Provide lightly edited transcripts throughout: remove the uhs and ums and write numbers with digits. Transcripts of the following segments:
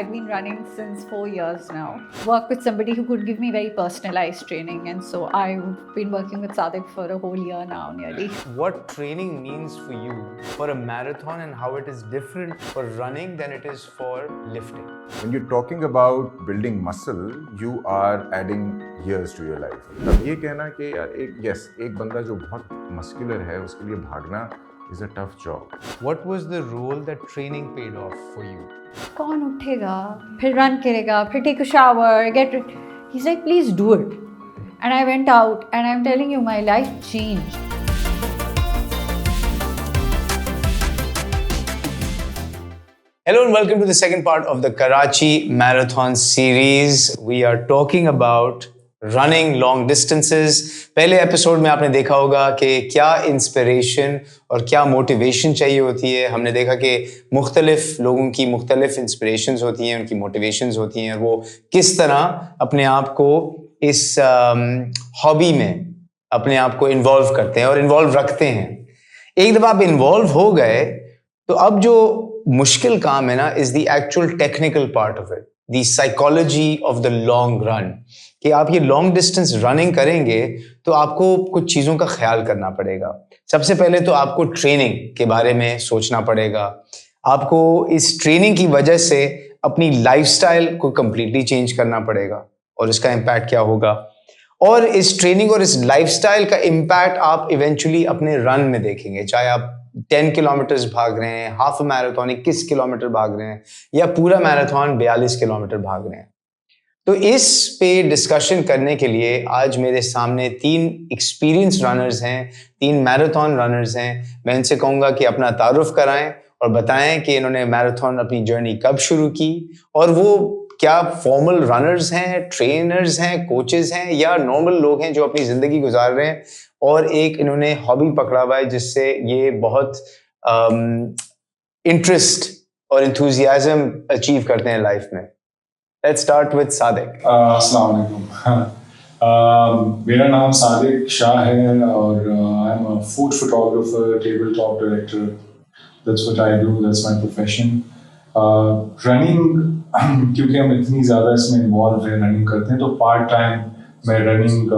I've been running since 4 years now. Work with somebody who could give me very personalized training, and so I've been working with Sadik for a whole year now nearly. What training means for you for a marathon and how it is different for running than it is for lifting? When you're talking about building muscle, you are adding years to your life. अब ये कहना कि यार एक बंदा जो बहुत muscular है उसके लिए भागना is a tough job. What was the role that training paid off for you? कौन उठेगा, फिर run करेगा, फिर take a shower, get ready. He's like, please do it. And I went out, and I'm telling you, my life changed. Hello and welcome to the second part of the Karachi Marathon series. We are talking about running long distances. पहले episode में आपने देखा होगा कि क्या inspiration और क्या motivation चाहिए होती है. हमने देखा कि मुख्तलिफ लोगों की मुख्तलिफ इंस्पिरेशंस होती हैं, उनकी मोटिवेशंस होती हैं और वो किस तरह अपने आप को इस हॉबी में अपने आप को इन्वॉल्व करते हैं और इन्वॉल्व रखते हैं. एक दफ़ा आप इन्वॉल्व हो गए तो अब जो मुश्किल काम है ना is the actual technical part of it, the psychology of the long run. कि आप ये लॉन्ग डिस्टेंस रनिंग करेंगे तो आपको कुछ चीज़ों का ख्याल करना पड़ेगा. सबसे पहले तो आपको ट्रेनिंग के बारे में सोचना पड़ेगा. आपको इस ट्रेनिंग की वजह से अपनी लाइफस्टाइल को कंप्लीटली चेंज करना पड़ेगा और इसका इम्पैक्ट क्या होगा. और इस ट्रेनिंग और इस लाइफस्टाइल का इम्पैक्ट आप इवेंचुअली अपने रन में देखेंगे, चाहे आप 10 किलोमीटर्स भाग रहे हैं, हाफ मैराथन 21 किलोमीटर भाग रहे हैं या पूरा मैराथन 42 किलोमीटर भाग रहे हैं. तो इस पे डिस्कशन करने के लिए आज मेरे सामने 3 एक्सपीरियंस रनर्स हैं, 3 मैराथन रनर्स हैं. मैं इनसे कहूँगा कि अपना तारुफ कराएं और बताएं कि इन्होंने मैराथन अपनी जर्नी कब शुरू की और वो क्या फॉर्मल रनर्स हैं, ट्रेनर्स हैं, कोचेस हैं या नॉर्मल लोग हैं जो अपनी ज़िंदगी गुजार रहे हैं और एक इन्होंने हॉबी पकड़ा हुआ है जिससे ये बहुत इंटरेस्ट और इंथुजियाज्म अचीव करते हैं लाइफ में. Let's start with Sadik. अस्सलाम वालेकुम. मेरा नाम सादिक शाह है और I am a food photographer, table top director. That's what I do. That's my profession. Running क्योंकि हम इतनी ज़्यादा इसमें इन्वॉल्व हैं, रनिंग करते हैं तो पार्ट टाइम मैं रनिंग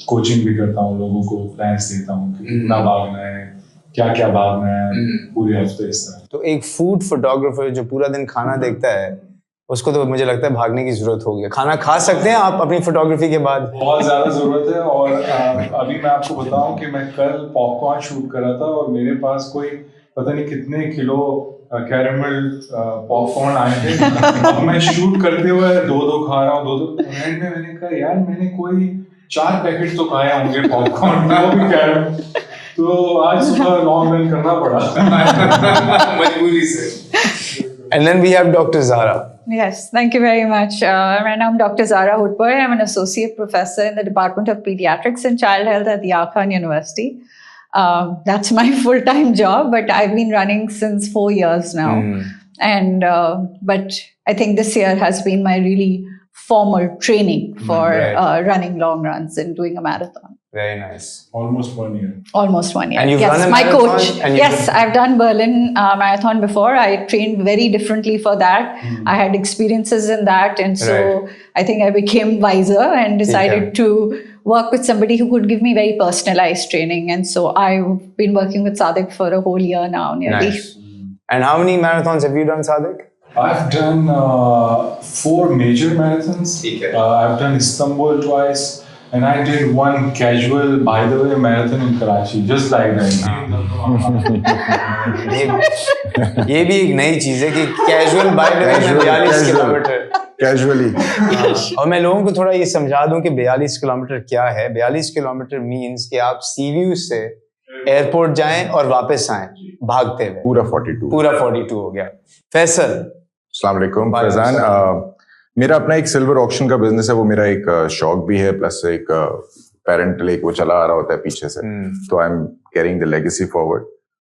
कोचिंग भी करता हूँ, लोगों को प्लान्स देता हूँ कि कितना भागना है, क्या क्या भागना है पूरे हफ्ते इस तरह. तो एक फूड फोटोग्राफर जो पूरा दिन खाना देखता है उसको तो मुझे लगता है भागने की जरूरत होगी. खाना खा सकते हैं आप अपनी फोटोग्राफी के बाद? बहुत ज़्यादा ज़रूरत है. और अभी मैं आपको बताऊं कि मैं कल पॉपकॉर्न शूट कर रहा था और मेरे पास कोई पता नहीं कितने किलो कैरेमल पॉपकॉर्न आए थे. अब मैं शूट करते हुए दो खा रहा हूँ, दो एंड में मैंने कहा यार मैंने कोई 4 पैकेट तो खाए होंगे पॉपकॉर्न, वो भी कैरेमल. तो आज सुबह लॉन्ग रन करना पड़ा मजबूरी से. And then we have Dr. Zara. Yes, thank you very much. My name is Dr. Zara Hutpoy. I'm an associate professor in the Department of Pediatrics and Child Health at the Aga Khan University. That's my full-time job, but I've been running since 4 years now. And but I think this year has been my really formal training for running long runs and doing a marathon. Very nice. Almost 1 year. Almost 1 year. And you've yes, run a my marathon coach. and Yes, I've done Berlin Marathon before. I trained very differently for that. I had experiences in that, and so I think I became wiser and decided to work with somebody who could give me very personalized training. And so I've been working with Sadik for a whole year now, nearly. Nice. And how many marathons have you done, Sadik? I've done 4 major marathons. I've done Istanbul twice. And I did one casual, by the way, marathon in Karachi, just like that. ये भी एक नई चीज है कि casual by the way 42 kilometre Casually. और मैं लोगों को थोड़ा ये समझा दूं कि 42 किलोमीटर क्या है. 42 किलोमीटर मींस कि आप सीव्यू से एयरपोर्ट जाएं और वापस आएं भागते हुए. पूरा 42. पूरा 42 हो गया. फैसल. अस्सलाम वालेकुम फैजान. मेरा अपना एक सिल्वर ऑक्शन का बिजनेस है, वो मेरा एक शौक भी है, प्लस एक पेरेंटल एक वो चला आ रहा होता है पीछे से. तो I am carrying the legacy forward.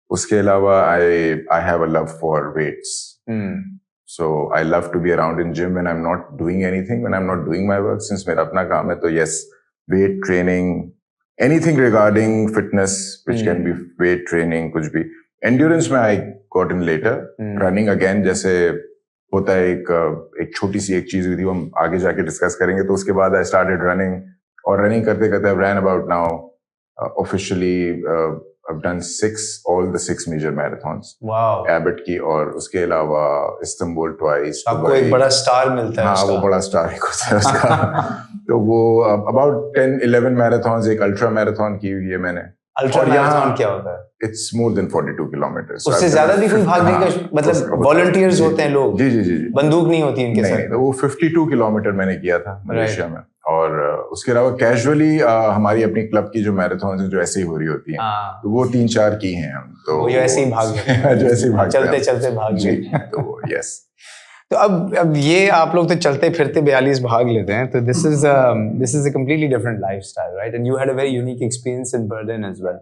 उसके अलावा I have a love for weights. So I love to be around in gym when I am not doing anything, when I am not doing my work. Since मेरा अपना काम है तो yes, weight training, anything regarding fitness which can be weight training, कुछ भी. Endurance में I got in later. Running again, जैसे होता है एक छोटी सी एक चीज हुई थी, वो हम आगे जाके डिस्कस करेंगे। तो उसके बाद आई स्टार्टेड रनिंग, और रनिंग करते करते I ran about now officially I've done all the six major marathons. Wow, Abbott की, और उसके अलावा इस्तांबुल ट्वाइस। आपको एक बड़ा स्टार मिलता है। हाँ, उसका। वो बड़ा स्टार एक होता है उसका। तो वो अबाउट 10-11 मैराथन, एक अल्ट्रा मैराथन की हुई है मैंने। अल्ट्रा मैराथन क्या होता है? It's more than 42 kilometres. उससे ज्यादा भी कोई भागने का, मतलब वॉलंटियर्स होते हैं लोग? जी जी जी, बंदूक नहीं होती इनके साथ? नहीं, तो वो 52 किलोमीटर मैंने किया था मलेशिया में। और उसके अलावा कैजुअली हमारी अपनी क्लब की जो मैराथन है जो ऐसे ही हो रही होती हैं, तो वो 3-4 की हैं हम। तो वो ऐसे ही भाग जो ऐसे ही भागते चलते चलते भाग जी। तो यस, तो अब ये आप लोग तो चलते फिरते 42 भाग लेते हैं, तो this is a completely different lifestyle, right? And you had a very unique experience in Berlin as well.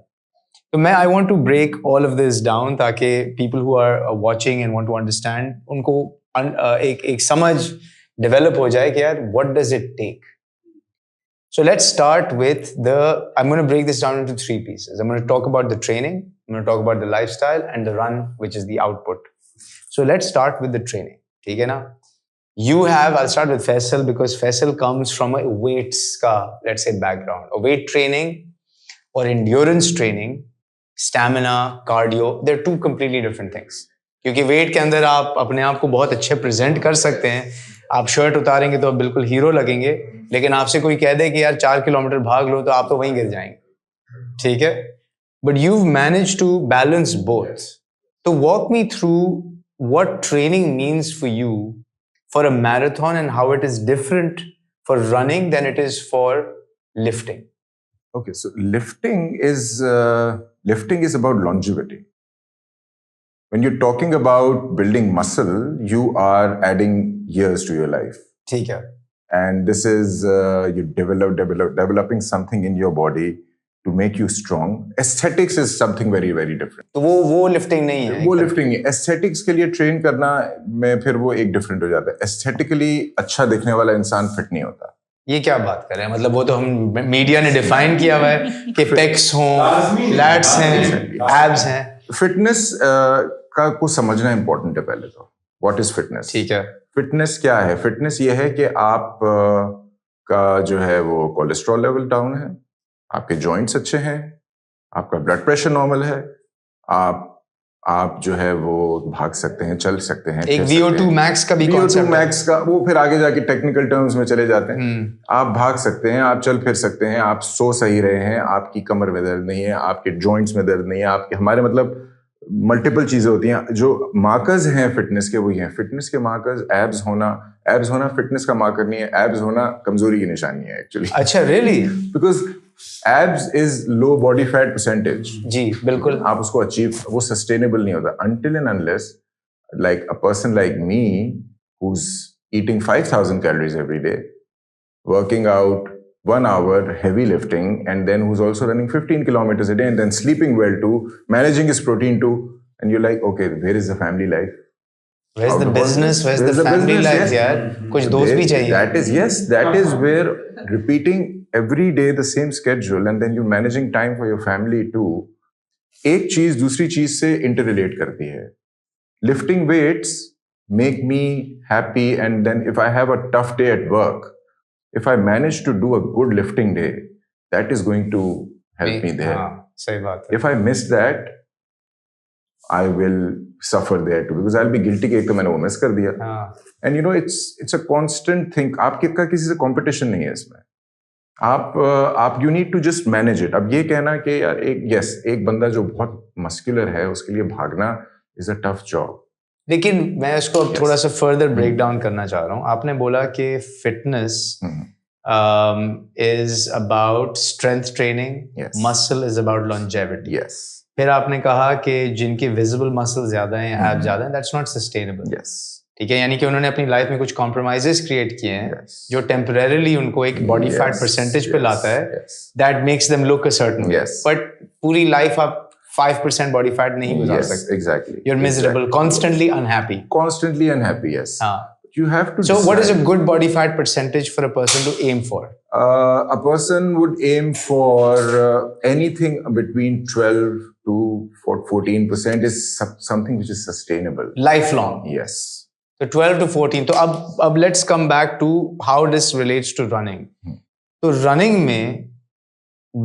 तो मैं I want to break all of this down, ताकि people who are watching and want to understand, उनको एक समझ develop हो जाए कि यार what does it take. So let's start with I'm going to break this down into 3 pieces. I'm going to talk about the training, I'm going to talk about the lifestyle, and the run, which is the output. So let's start with the training. ठीक है ना? I'll start with Faisal, because Faisal comes from a weights ka, let's say, background. A weight training or endurance training, stamina, cardio, they're 2 completely different things. क्योंकि weight के अंदर आप अपने आप को बहुत अच्छे present कर सकते हैं, आप शर्ट उतारेंगे तो आप बिल्कुल हीरो लगेंगे, लेकिन आपसे कोई कह दे कि यार 4 किलोमीटर भाग लो, तो आप तो वहीं गिर जाएंगे, ठीक है? But you've managed to balance both. So walk me through what training means for you for a marathon, and how it is different for running than it is for lifting. Okay, so lifting is about longevity. When you're talking about building muscle, you are adding years to your life. ठीक है. And this is you developing something in your body to make you strong. Aesthetics is something very very different. तो वो lifting नहीं है. वो lifting नहीं. Aesthetics के लिए train करना में फिर वो एक different हो जाता है. Aesthetically अच्छा दिखने वाला इंसान fit नहीं होता. ये क्या बात कर रहे हैं? मतलब वो तो हम मीडिया ने डिफाइन किया हुआ है कि पेक्स हों, लैट्स हैं, एब्स हैं. फिटनेस का को समझना इंपॉर्टेंट है पहले तो. What is fitness? ठीक है. फिटनेस क्या है? फिटनेस ये है कि आप का जो है वो कोलेस्ट्रॉल लेवल डाउन है, आपके जॉइंट्स अच्छे हैं, आपका ब्लड प्रेशर नॉर्मल है, आप जो है वो भाग सकते हैं, चल सकते हैं. एक VO2 max का भी कॉन्सेप्ट है. VO2 max का वो फिर आगे जाके टेक्निकल टर्म्स में चले जाते हैं. आप भाग सकते हैं, आप चल फिर सकते हैं, आप सो सही रहे हैं, आपकी कमर में दर्द नहीं है, आपके जॉइंट्स में दर्द नहीं है, आपके हमारे मतलब मल्टीपल चीजें होती हैं. जो मार्कर्स हैं फिटनेस के वही हैं. फिटनेस के मार्कर्स एब्स होना फिटनेस का मार्कर नहीं है. एब्स होना कमजोरी की निशानी है एक्चुअली. अच्छा, really? Because abs is low body fat percentage. जी बिल्कुल. आप उसको अचीव, वो सस्टेनेबल नहीं होता until and unless like a person like me who's eating 5,000 calories every day, working out 1 hour, heavy lifting, and then who's also running 15 kilometers a day and then sleeping well too, managing his protein too, and you're like, okay, where is the family life? Where's the business? Where's the family life? यार कुछ दोस्त भी चाहिए. That is where repeating every day the same schedule and then you're managing time for your family too. एक चीज दूसरी चीज से interrelate करती है. Lifting weights make me happy, and then if I have a tough day at work, if I manage to do a good lifting day, that is going to help me there. सही बात है. If I miss that, I will suffer there too, because I'll be guilty कि एक तो मैंने वो miss कर दिया. And you know, it's a constant thing. आपका किसी से competition नहीं है इसमें. आप you need to just manage it. अब ये कहना कि यार एक बंदा जो बहुत मस्कुलर है उसके लिए भागना is a tough job. लेकिन मैं इसको अब थोड़ा सा फर्दर ब्रेक डाउन करना चाह रहा हूँ. आपने बोला कि fitness is about strength training, Yes. muscle is about longevity. Yes. फिर आपने कहा कि जिनके visible muscle ज्यादा हैं, abs ज्यादा हैं, that's not sustainable. Yes. ठीक है, यानी कि उन्होंने अपनी लाइफ में कुछ compromises create किए हैं, Yes. जो temporarily उनको एक body fat Yes. percentage पे लाता है, Yes. that makes them look a certain way. Yes. But पूरी life आप 5% body fat नहीं गुजार Yes, सकते. exactly. You're miserable, Exactly. constantly unhappy. Constantly unhappy, yes. हाँ. You have to So what is a decide. good body fat percentage for a person to aim for? A person would aim for anything between 12 to 14% is something which is sustainable. Lifelong. Yes. So 12 to 14. तो अब let's come back to how this relates to running. तो running में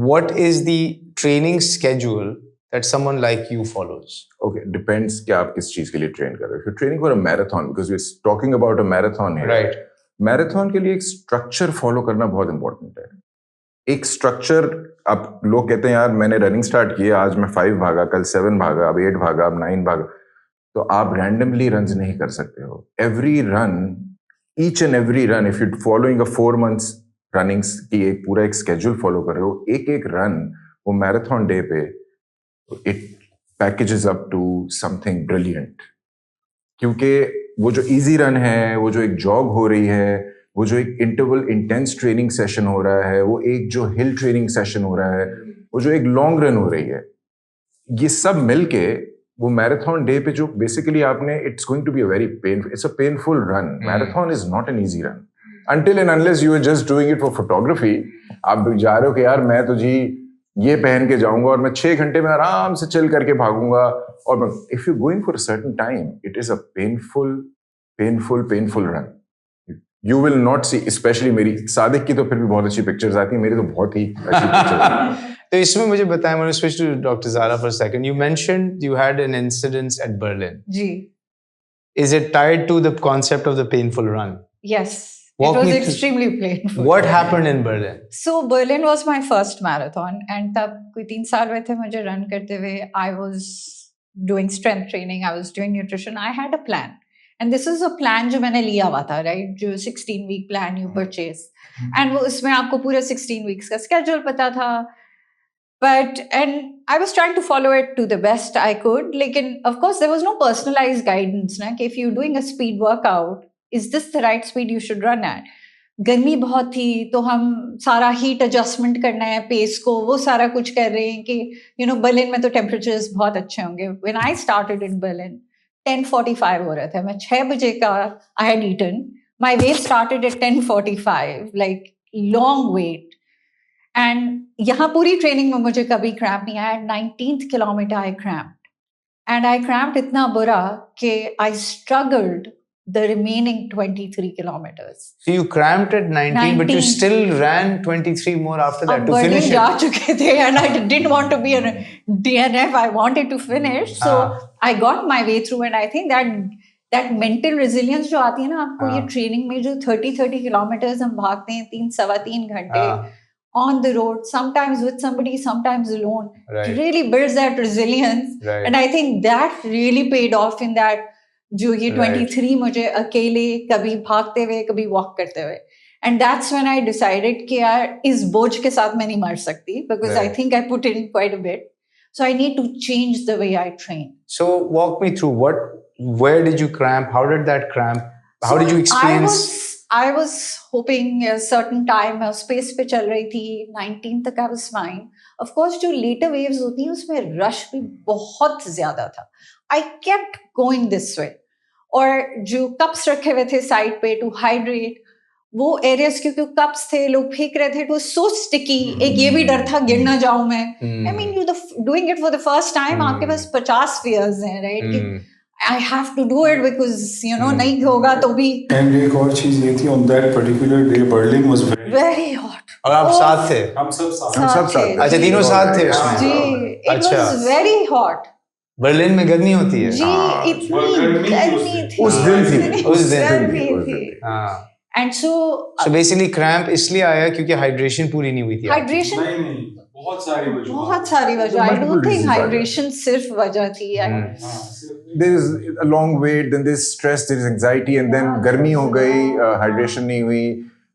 what is the training schedule that someone like you follows? Okay, depends कि आप किस चीज के लिए ट्रेन कर रहे हो. If you're training for a marathon, because we're talking about a marathon here. Right. Marathon के लिए एक स्ट्रक्चर फॉलो करना बहुत इंपॉर्टेंट है. एक स्ट्रक्चर, अब लोग कहते हैं यार मैंने रनिंग स्टार्ट की, आज मैं 5 भागा, कल 7 भागा, अब 8 भागा, अब 9 भागा. तो आप रैंडमली रन नहीं कर सकते हो. Every run, each and every run, if you following a 4 months runnings की एक पूरा एक स्केड्यूल फॉलो कर रहे हो, एक एक रन वो मैराथन डे पे it packages up to something brilliant. क्योंकि वो जो इजी रन है, वो जो एक जॉग हो रही है, वो जो एक इंटरवल इंटेंस ट्रेनिंग सेशन हो रहा है, वो एक जो हिल ट्रेनिंग सेशन हो रहा है, वो जो एक लॉन्ग रन हो रही है, ये सब मिलके वो मैराथन डे पे जो बेसिकली आपने, it's going to be a very painful, it's a painful run. Marathon is not an easy run until and unless you are just doing it for photography. आप जा रहे हो कि यार मैं तो जी ये पहन के जाऊंगा और मैं 6 घंटे में आराम से चिल करके भागूंगा. और if you're going for a certain time, it is a painful run. You will not see, especially मेरी, सादिक की तो फिर भी बहुत अच्छी पिक्चर्स आती हैं, मेरी तो बहुत ही अच्छी पिक्चर्स. तो इसमें मुझे बताएं, मैं switch to Dr. Zara for a second. You mentioned you had an incident at Berlin. Ji. Is it tied to the concept of the painful run? Yes. Walk it was me through- extremely painful. What happened in Berlin? So Berlin was my first marathon, and तब कोई 3 साल हुए थे मुझे run करते हुए. I was doing strength training, I was doing nutrition. I had a plan, and this is a plan जो मैंने लिया हुआ था, right? जो 16-week plan you purchase, and वो उसमें आपको पूरा 16 weeks का schedule पता था. And I was trying to follow it to the best I could. लेकिन of course there was no personalized guidance ना कि if you're doing a speed workout, is this the right speed you should run at? गर्मी बहुत थी तो हम सारा heat adjustment करना है, पेस को, वो सारा कुछ कर रहे हैं कि बर्लिन में तो टेम्परेचर्स बहुत अच्छे होंगे. When I started in Berlin 10:45 हो रहा था. मैं 6 बजे का I had eaten. My wait started at 10:45, like long wait. And यहाँ पूरी ट्रेनिंग में मुझे कभी क्रैम्प नहीं आया. 19th kilometer I cramped, and I cramped इतना बुरा कि आई struggled the remaining 23 kilometers. So you cramped at 19, but you still ran 23 more after that to finish it. जा चुके थे, and I didn't want to be a DNF. I wanted to finish, so I got my way through. And I think that mental resilience जो आती है ना आपको ये training में, जो 30 kilometers हम भागते हैं 3-3.25 घंटे on the road, sometimes with somebody, sometimes alone, it really builds that resilience. And I think that really paid off in that. जो ये 23 मुझे अकेले कभी भागते हुए कभी वॉक करते हुए. And that's when I decided कि यार इस बोझ के साथ मैं नहीं मर सकती, because I think I put in quite a bit, so I need to change the way I train. So walk me through where did you cramp, how did that cramp, how did you experience? I was hoping a certain time space पे चल रही थी, 19 तक I was fine. Of course जो later waves होती हैं उसमें rush भी बहुत ज्यादा था. I kept going this way. और जो कप्स रखे हुए थे साइड पे टू हाइड्रेट, वो एरियाज क्योंकि कप्स थे, लोग फेंक रहे थे, इट वाज सो स्टिकी. एक ये भी डर था गिर ना जाऊं मैं. I mean you doing it for the first time, आपके पास 50 fears हैं, राइट, कि I have to do it because नहीं होगा तो भी. And एक और चीज ये थी, on that particular day Berlin was very hot. और आप साथ थे? हम सब साथ थे. अच्छा, तीनों साथ थे उसमें? जी, it was very hot. Berlin में गर्मी होती है? जी, इतनी गर्मी थी उस दिन थी. And so basically cramp इसलिए आया क्योंकि हाइड्रेशन पूरी नहीं हुई थी. हाइड्रेशन नहीं, बहुत सारी वजह. I don't think hydration सिर्फ वजह थी. There is a long wait, then there is stress, there is anxiety, and then गर्मी हो गई, hydration नहीं हुई,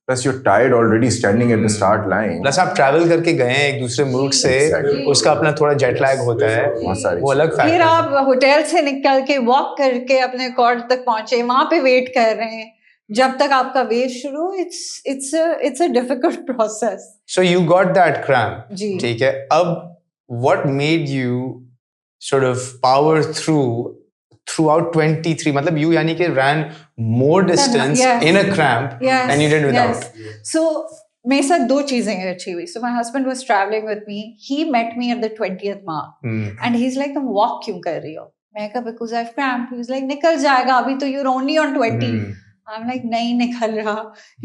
plus you're tired already standing at the start line. Plus आप travel करके गए हैं एक दूसरे मुल्क से, उसका अपना थोड़ा जेट लैग होता है, वो अलग फैक्टर. फिर आप होटल से निकल के वॉक करके अपने कॉर्ट तक पहुंचे, वहां पे वेट कर रहे हैं जब तक आपका वेव शुरू. it's a difficult process. So you got that cramp. जी. ठीक है. अब what made you sort of power throughout 23, मतलब you यानी कि ran more distance in a cramp and you did without. So मेरे साथ 2 चीजें अच्छी हुई. So my husband was traveling with me. He met me at the 20th mark and he's like, तुम walk क्यों कर रही हो? मैं कहा because I've cramped. He was like निकल जाएगा अभी तो you're only on 20. I'm like नहीं निकल रहा,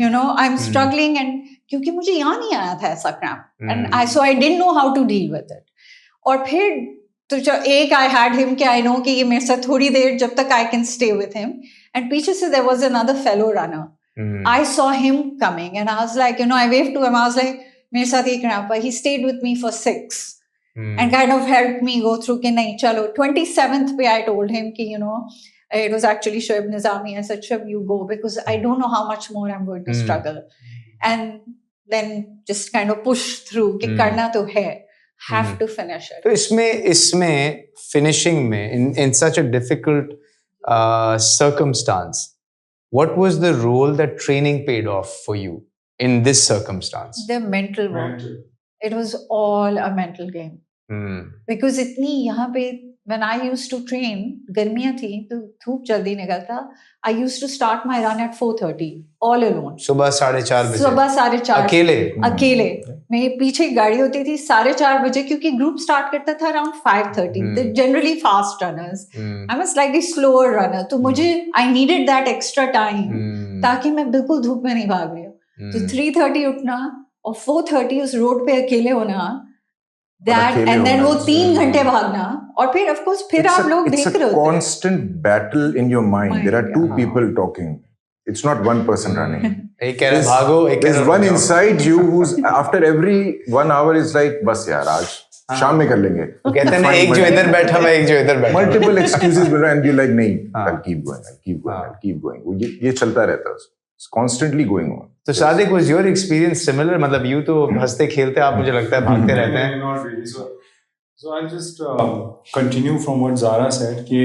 you know, I'm struggling and क्योंकि मुझे यहाँ नहीं आया था ऐसा cramp and I didn't know how to deal with it. और फिर तो एक I had him कि I know कि ये मेरे साथ थोड़ी देर जब तक I can stay with him and पीछे से there was another fellow runner. I saw him coming and I was like, you know, I waved to him. I was like, मेरे साथ ये cramp है. He stayed with me for 6 and kind of helped me go through कि नहीं चलो 27th पे I told him कि you know it was actually Shoaib Nizami. I said Shoaib, you go because I don't know how much more I'm going to struggle and then just kind of push through कि करना तो है, have to finish it. तो इसमें finishing में in such a difficult circumstance, what was the role that training paid off for you in this circumstance? The mental work. It was all a mental game. Because इतनी यहाँ पे when I used to train, गर्मियाँ थी तो धूप जल्दी निकलता. I used to start my run at 4:30 all alone. सुबह 4:30 बजे. सुबह 4:30 अकेले. मेरे पीछे गाड़ी होती थी 4:30 बजे क्योंकि ग्रुप स्टार्ट करता था around 5:30. They're generally fast runners. I'm a slightly slower runner. तो मुझे I needed that extra time ताकि मैं बिल्कुल धूप में नहीं भाग रही हूँ. तो 3:30 उठना और 4:30 उस रोड पे अकेले होना. That and then वो 3 घंटे भागना और फिर of course फिर आप लोग देख रहे होते हैं. It's a constant battle in your mind. There are two people talking. It's not one person running. एक कह रहा भागो, एक कह रहा There's one inside you who's after every 1 hour is like बस यार आज शाम में कर लेंगे. कहते हैं ना एक जो इधर बैठा हुआ एक जो इधर बैठा. Multiple excuses will and you like नहीं I'll keep going. ये चलता रहता है. It's constantly going on. So Sadiq, was your experience similar? मतलब you तो हंसते खेलते आप मुझे लगता है भागते रहते हैं. Not really. So I'll just continue from what Zara said कि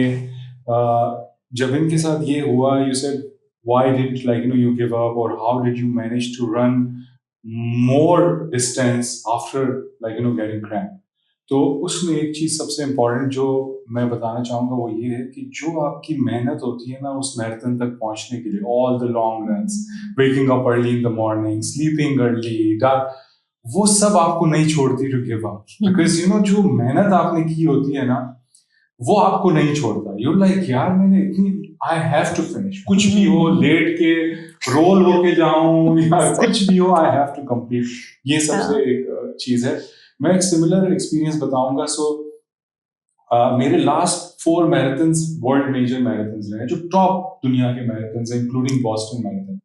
जब इनके साथ ये हुआ, you said why did you give up or how did you manage to run more distance after getting cramp? तो उसमें एक चीज सबसे इम्पोर्टेंट जो मैं बताना चाहूँगा वो ये है कि जो आपकी मेहनत होती है ना उस मैराथन तक पहुँचने के लिए, all the long runs, waking up early in the morning, sleeping early, dark, वो सब आपको नहीं छोड़ती टू गिव अप. बिकॉज जो मेहनत आपने की होती है ना वो आपको नहीं छोड़ता. यू लाइक यार मैंने इतनी, आई हैव टू फिनिश, कुछ भी हो, लेट के रोल होके जाऊं या कुछ भी हो, आई हैव टू कंप्लीट. ये सबसे एक चीज है. मैं एक सिमिलर एक्सपीरियंस बताऊंगा. सो मेरे last 4 marathons world major marathons रहे जो टॉप दुनिया के मैराथन्स हैं, including Boston marathon.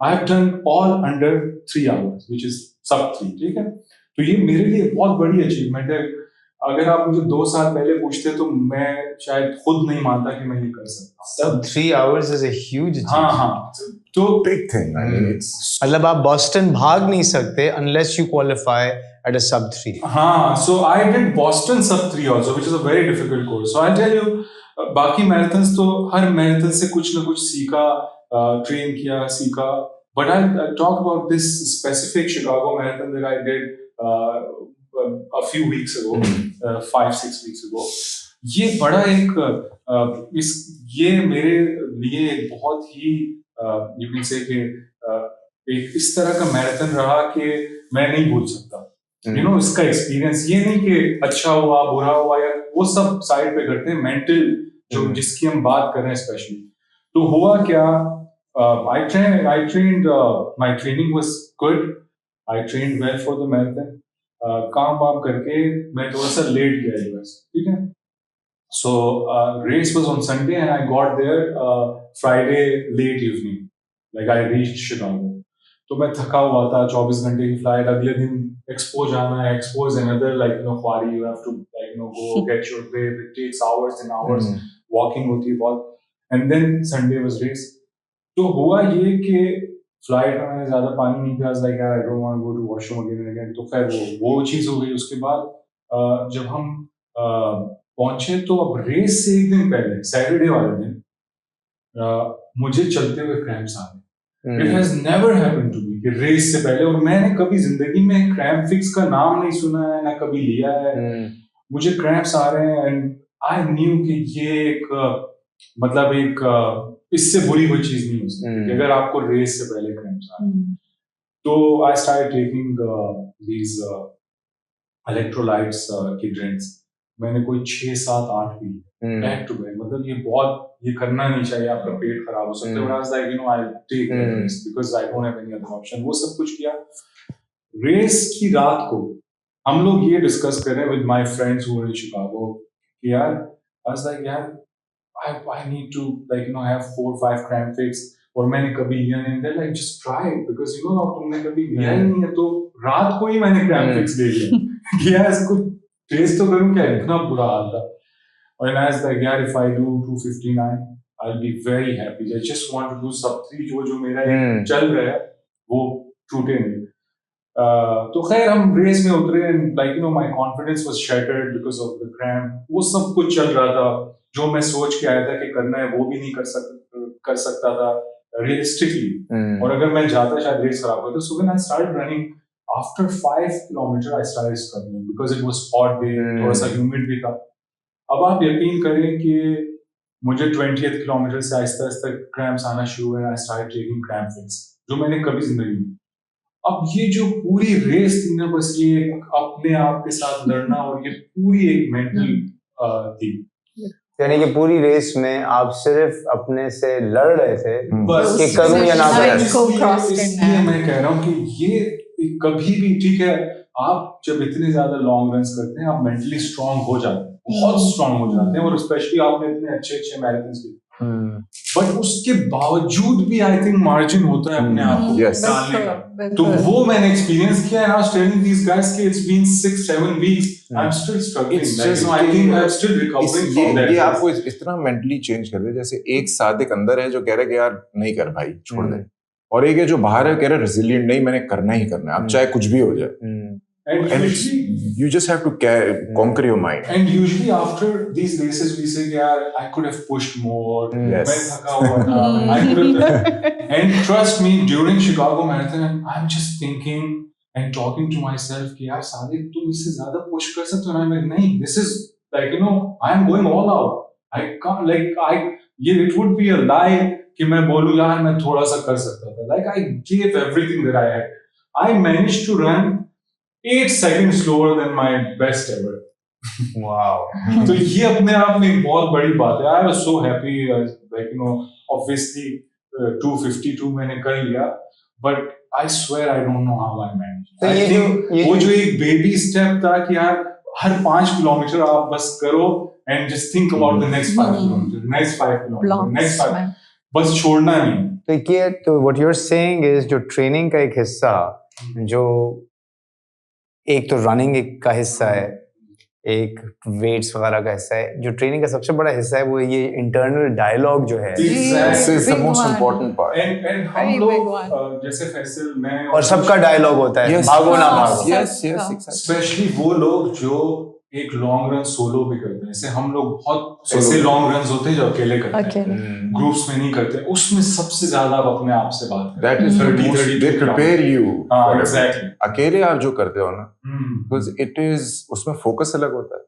I have done all under 3 hours which is sub 3. ठीक है, तो ये मेरे लिए बहुत बड़ी अचीवमेंट है. अगर आप मुझे 2 साल पहले पूछते तो मैं शायद खुद नहीं मानता कि मैं ये कर सकता. Sub 3 hours is a huge achievement. हाँ. तो big thing. I mean, it's मतलब आप बॉस्टन भाग नहीं सकते unless you qualify at a sub 3. हाँ, so I did Boston sub 3 also, which is a very difficult course. So I'll tell you, बाकी marathons तो हर मैराथन से कुछ ना कुछ सीखा, ट्रेन किया, सीखा. But I'll talk about this specific Chicago marathon that I did a few weeks ago, 5-6 weeks ago. ये बड़ा एक ये मेरे लिए एक बहुत ही you can say कि एक इस तरह का मैराथन रहा कि मैं नहीं भूल सकता. इसका एक्सपीरियंस, ये नहीं कि अच्छा हुआ बुरा हुआ या वो सब साइड पे करते हैं, मेंटल जो जिसकी हम बात कर रहे हैं स्पेशली. तो हुआ क्या, I trained, my training was good. I trained well for the marathon. काम वाम करके मैं थोड़ा सा लेट गया US. ठीक है. So race was on Sunday and I got there Friday late evening. Like I reached Chicago. तो मैं थका हुआ था, 24 घंटे की फ्लाइट, अगले दिन एक्सपो जाना है. Expo is another ख्वारी, you have to go get your breath. It takes hours and hours. Walking होती है बहुत. And then Sunday was race. तो हुआ ये कि फ्लाइट में मैंने ज्यादा पानी नहीं पिया. Like I don't want to go to washroom again. तो खैर वो चीज हो गई. उसके बाद जब हम पहुंचे तो अब रेस से एक दिन पहले, सैटरडे वाले दिन, मुझे चलते हुए क्रैम्प्स आ गए. It has never happened to me कि रेस से पहले, और मैंने कभी जिंदगी में क्रैम्प फिक्स का नाम नहीं सुना है, ना कभी लिया है. मुझे क्रैम्प्स आ रहे हैं एंड आई न्यू कि ये एक मतलब एक इससे बुरी कोई चीज नहीं हो सकती अगर आपको रेस से पहले क्रैम्प्स आ रहे हैं. तो I started taking these electrolytes की ड्रिंक्स. मैंने कोई 6, 7, 8 पी बैक टू बैक. मतलब ये करना नहीं चाहिए, आपका पेट खराब हो सकता है. But I was like, I'll take that risk because I don't have any other option. वो सब कुछ किया. रेस की रात को हम लोग ये डिस्कस कर रहे हैं with my friends who are in Chicago कि यार I was like यार I need to have 4-5 cramp fix. और मैंने कभी लिया नहीं. They're like just try it because तुमने कभी लिया ही नहीं है. तो रात को ही मैंने cramp fix ले लिया कि यार इसको टेस्ट तो करूं क्या. इतना बुरा हाल था. And I was like यार if I do 259 I'll be very happy. I just want to do sub 3 जो मेरा चल रहा है वो टूटे नहीं. तो खैर हम रेस में उतरे and my confidence was shattered because of the cramp. वो सब कुछ चल रहा था. जो मैं सोच के आया था कि करना है वो भी नहीं कर सकता था realistically. और अगर मैं जाता शायद रेस खराब होता. So when I started running after 5 kilometers I started struggling because it was hot day. थोड़ा सा humid भी था. अब आप यकीन करें कि मुझे 20th किलोमीटर से आहिस्ता आहिस्ता क्रैम्प्स आना शुरू हुए. I started taking cramp fix जो मैंने कभी जिंदगी में. अब ये जो पूरी रेस थी ना, बस ये अपने आप के साथ लड़ना और ये पूरी एक मेंटल थी. यानी कि पूरी रेस में आप सिर्फ अपने से लड़ रहे थे बस कि करूं या ना करूं. इसलिए मैं कह रहा हूँ कि ये कभी भी ठीक है. आप जब इतने ज्यादा लॉन्ग रन्स करते हैं आप मेंटली स्ट्रांग हो जाते हैं, बहुत स्ट्रांग हो जाते हैं. और स्पेशली आपने इतने अच्छे मैराथन्स किए. बट उसके बावजूद भी आई थिंक मार्जिन होता है अपने आप को डालने का. तो वो मैंने एक्सपीरियंस किया. I was telling these guys कि it's been 6-7 weeks. I'm still struggling. I think I'm still recovering from that. ये आपको इस तरह मेंटली चेंज कर दे. जैसे एक सादिक अंदर है जो कह रहा है कि यार नहीं कर भाई, छोड़ दे. और एक है जो बाहर है कह रहा है रेजिलिएंट, नहीं मैंने करना ही करना है, अब चाहे कुछ भी हो जाए. And usually, you just have to conquer your mind. And usually after these races we say यार I could have pushed more. Yes. मैं थका हुआ था. I could have. And trust me, during Chicago Marathon, I'm just thinking and talking to myself कि यार सादिक तुम इससे ज़्यादा push कर सकते हो ना. मैं नहीं. This is I'm going all out. I can't it would be a lie कि मैं बोलूँ यार मैं थोड़ा सा कर सकता था. I gave everything that I had. I managed to run 8 seconds slower than my best ever. Wow. तो ये अपने आप में एक बहुत बड़ी बात है. I was so happy. Obviously 252 मैंने कर लिया. But I swear I don't know how I managed. तो I think वो जो एक baby step था कि यार हर 5 किलोमीटर आप बस करो and just think about the next 5 kilometers, next 5 kilometers, next 5. बस छोड़ना नहीं. तो what you're saying is जो ट्रेनिंग का एक हिस्सा, जो एक तो रनिंग का हिस्सा है, एक वेट्स वगैरह का हिस्सा है, जो ट्रेनिंग का सबसे बड़ा हिस्सा है वो ये इंटरनल डायलॉग जो है. This is the most important part. And हम लोग जैसे फैसल में और सबका डायलॉग होता है, भागो ना भागो. Yes, exactly. स्पेशली वो लोग जो एक लॉन्ग रन सोलो भी करते हैं. जैसे हम लोग बहुत ऐसे लॉन्ग रन्स होते हैं जो अकेले करते हैं, ग्रुप्स में नहीं करते. उसमें सबसे ज्यादा आप अपने आप से बात करते हैं. That is 30 they prepare you. Exactly. अकेले आप जो करते हो ना, because it is उसमें फोकस अलग होता है.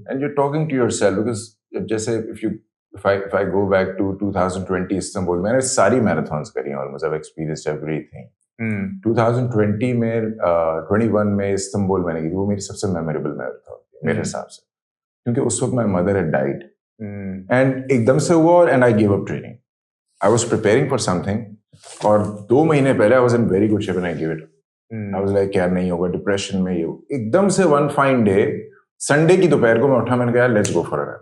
And you're talking to yourself because जैसे if I go back to 2020 Istanbul, मैंने सारी मैराथन्स करी हैं almost. I've experienced everything. 2020 में 21 में इस्तांबुल मैंने की. वो मेरी सबसे मेमोरेबल मैराथन मेरे हिसाब से, क्योंकि उस वक्त my mother had died and एकदम से हुआ and I give up training. I was preparing for something और 2 महीने पहले I was in very good shape and I give it. I was like यार नहीं होगा, डिप्रेशन में ये. एकदम से वन फाइन डे संडे की दोपहर को मैं उठा, मैंने कहा let's go for a run.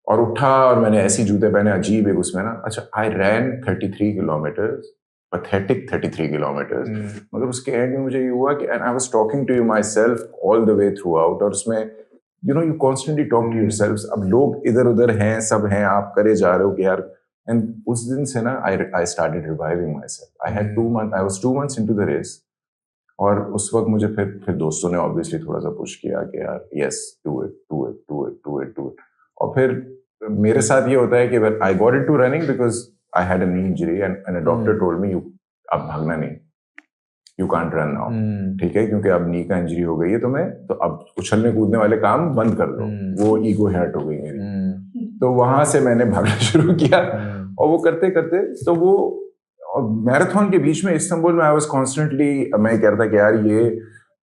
और उठा और मैंने ऐसे जूते पहने अजीब एक उसमें ना. अच्छा, आई रैन 33 किलोमीटर्स, pathetic 33 kilometers. मगर उसके एंड में मुझे ये हुआ कि and I was talking to you myself all the way throughout. और उसमें you constantly talk to yourselves. अब लोग इधर उधर हैं, सब हैं, आप करे जा रहे हो कि यार. and उस दिन से ना I started reviving myself. I had 2 months. I was 2 months into the race. और उस वक्त मुझे फिर दोस्तों ने obviously थोड़ा सा पुश किया कि यार yes, do it. और फिर मेरे साथ ये होता है कि I got into running because I had a knee injury and a doctor told me अब भागना नहीं, you can't run now. ठीक है, क्योंकि अब नी का इंजरी हो गई है तुम्हें, तो अब उछलने कूदने वाले काम बंद कर दो. वो ईगो हर्ट हो गई मेरी. तो वहां से मैंने भागना शुरू किया और वो करते करते तो वो मैराथन के बीच में इस्तांबुल में I was constantly, मैं कह रहा था कि यार ये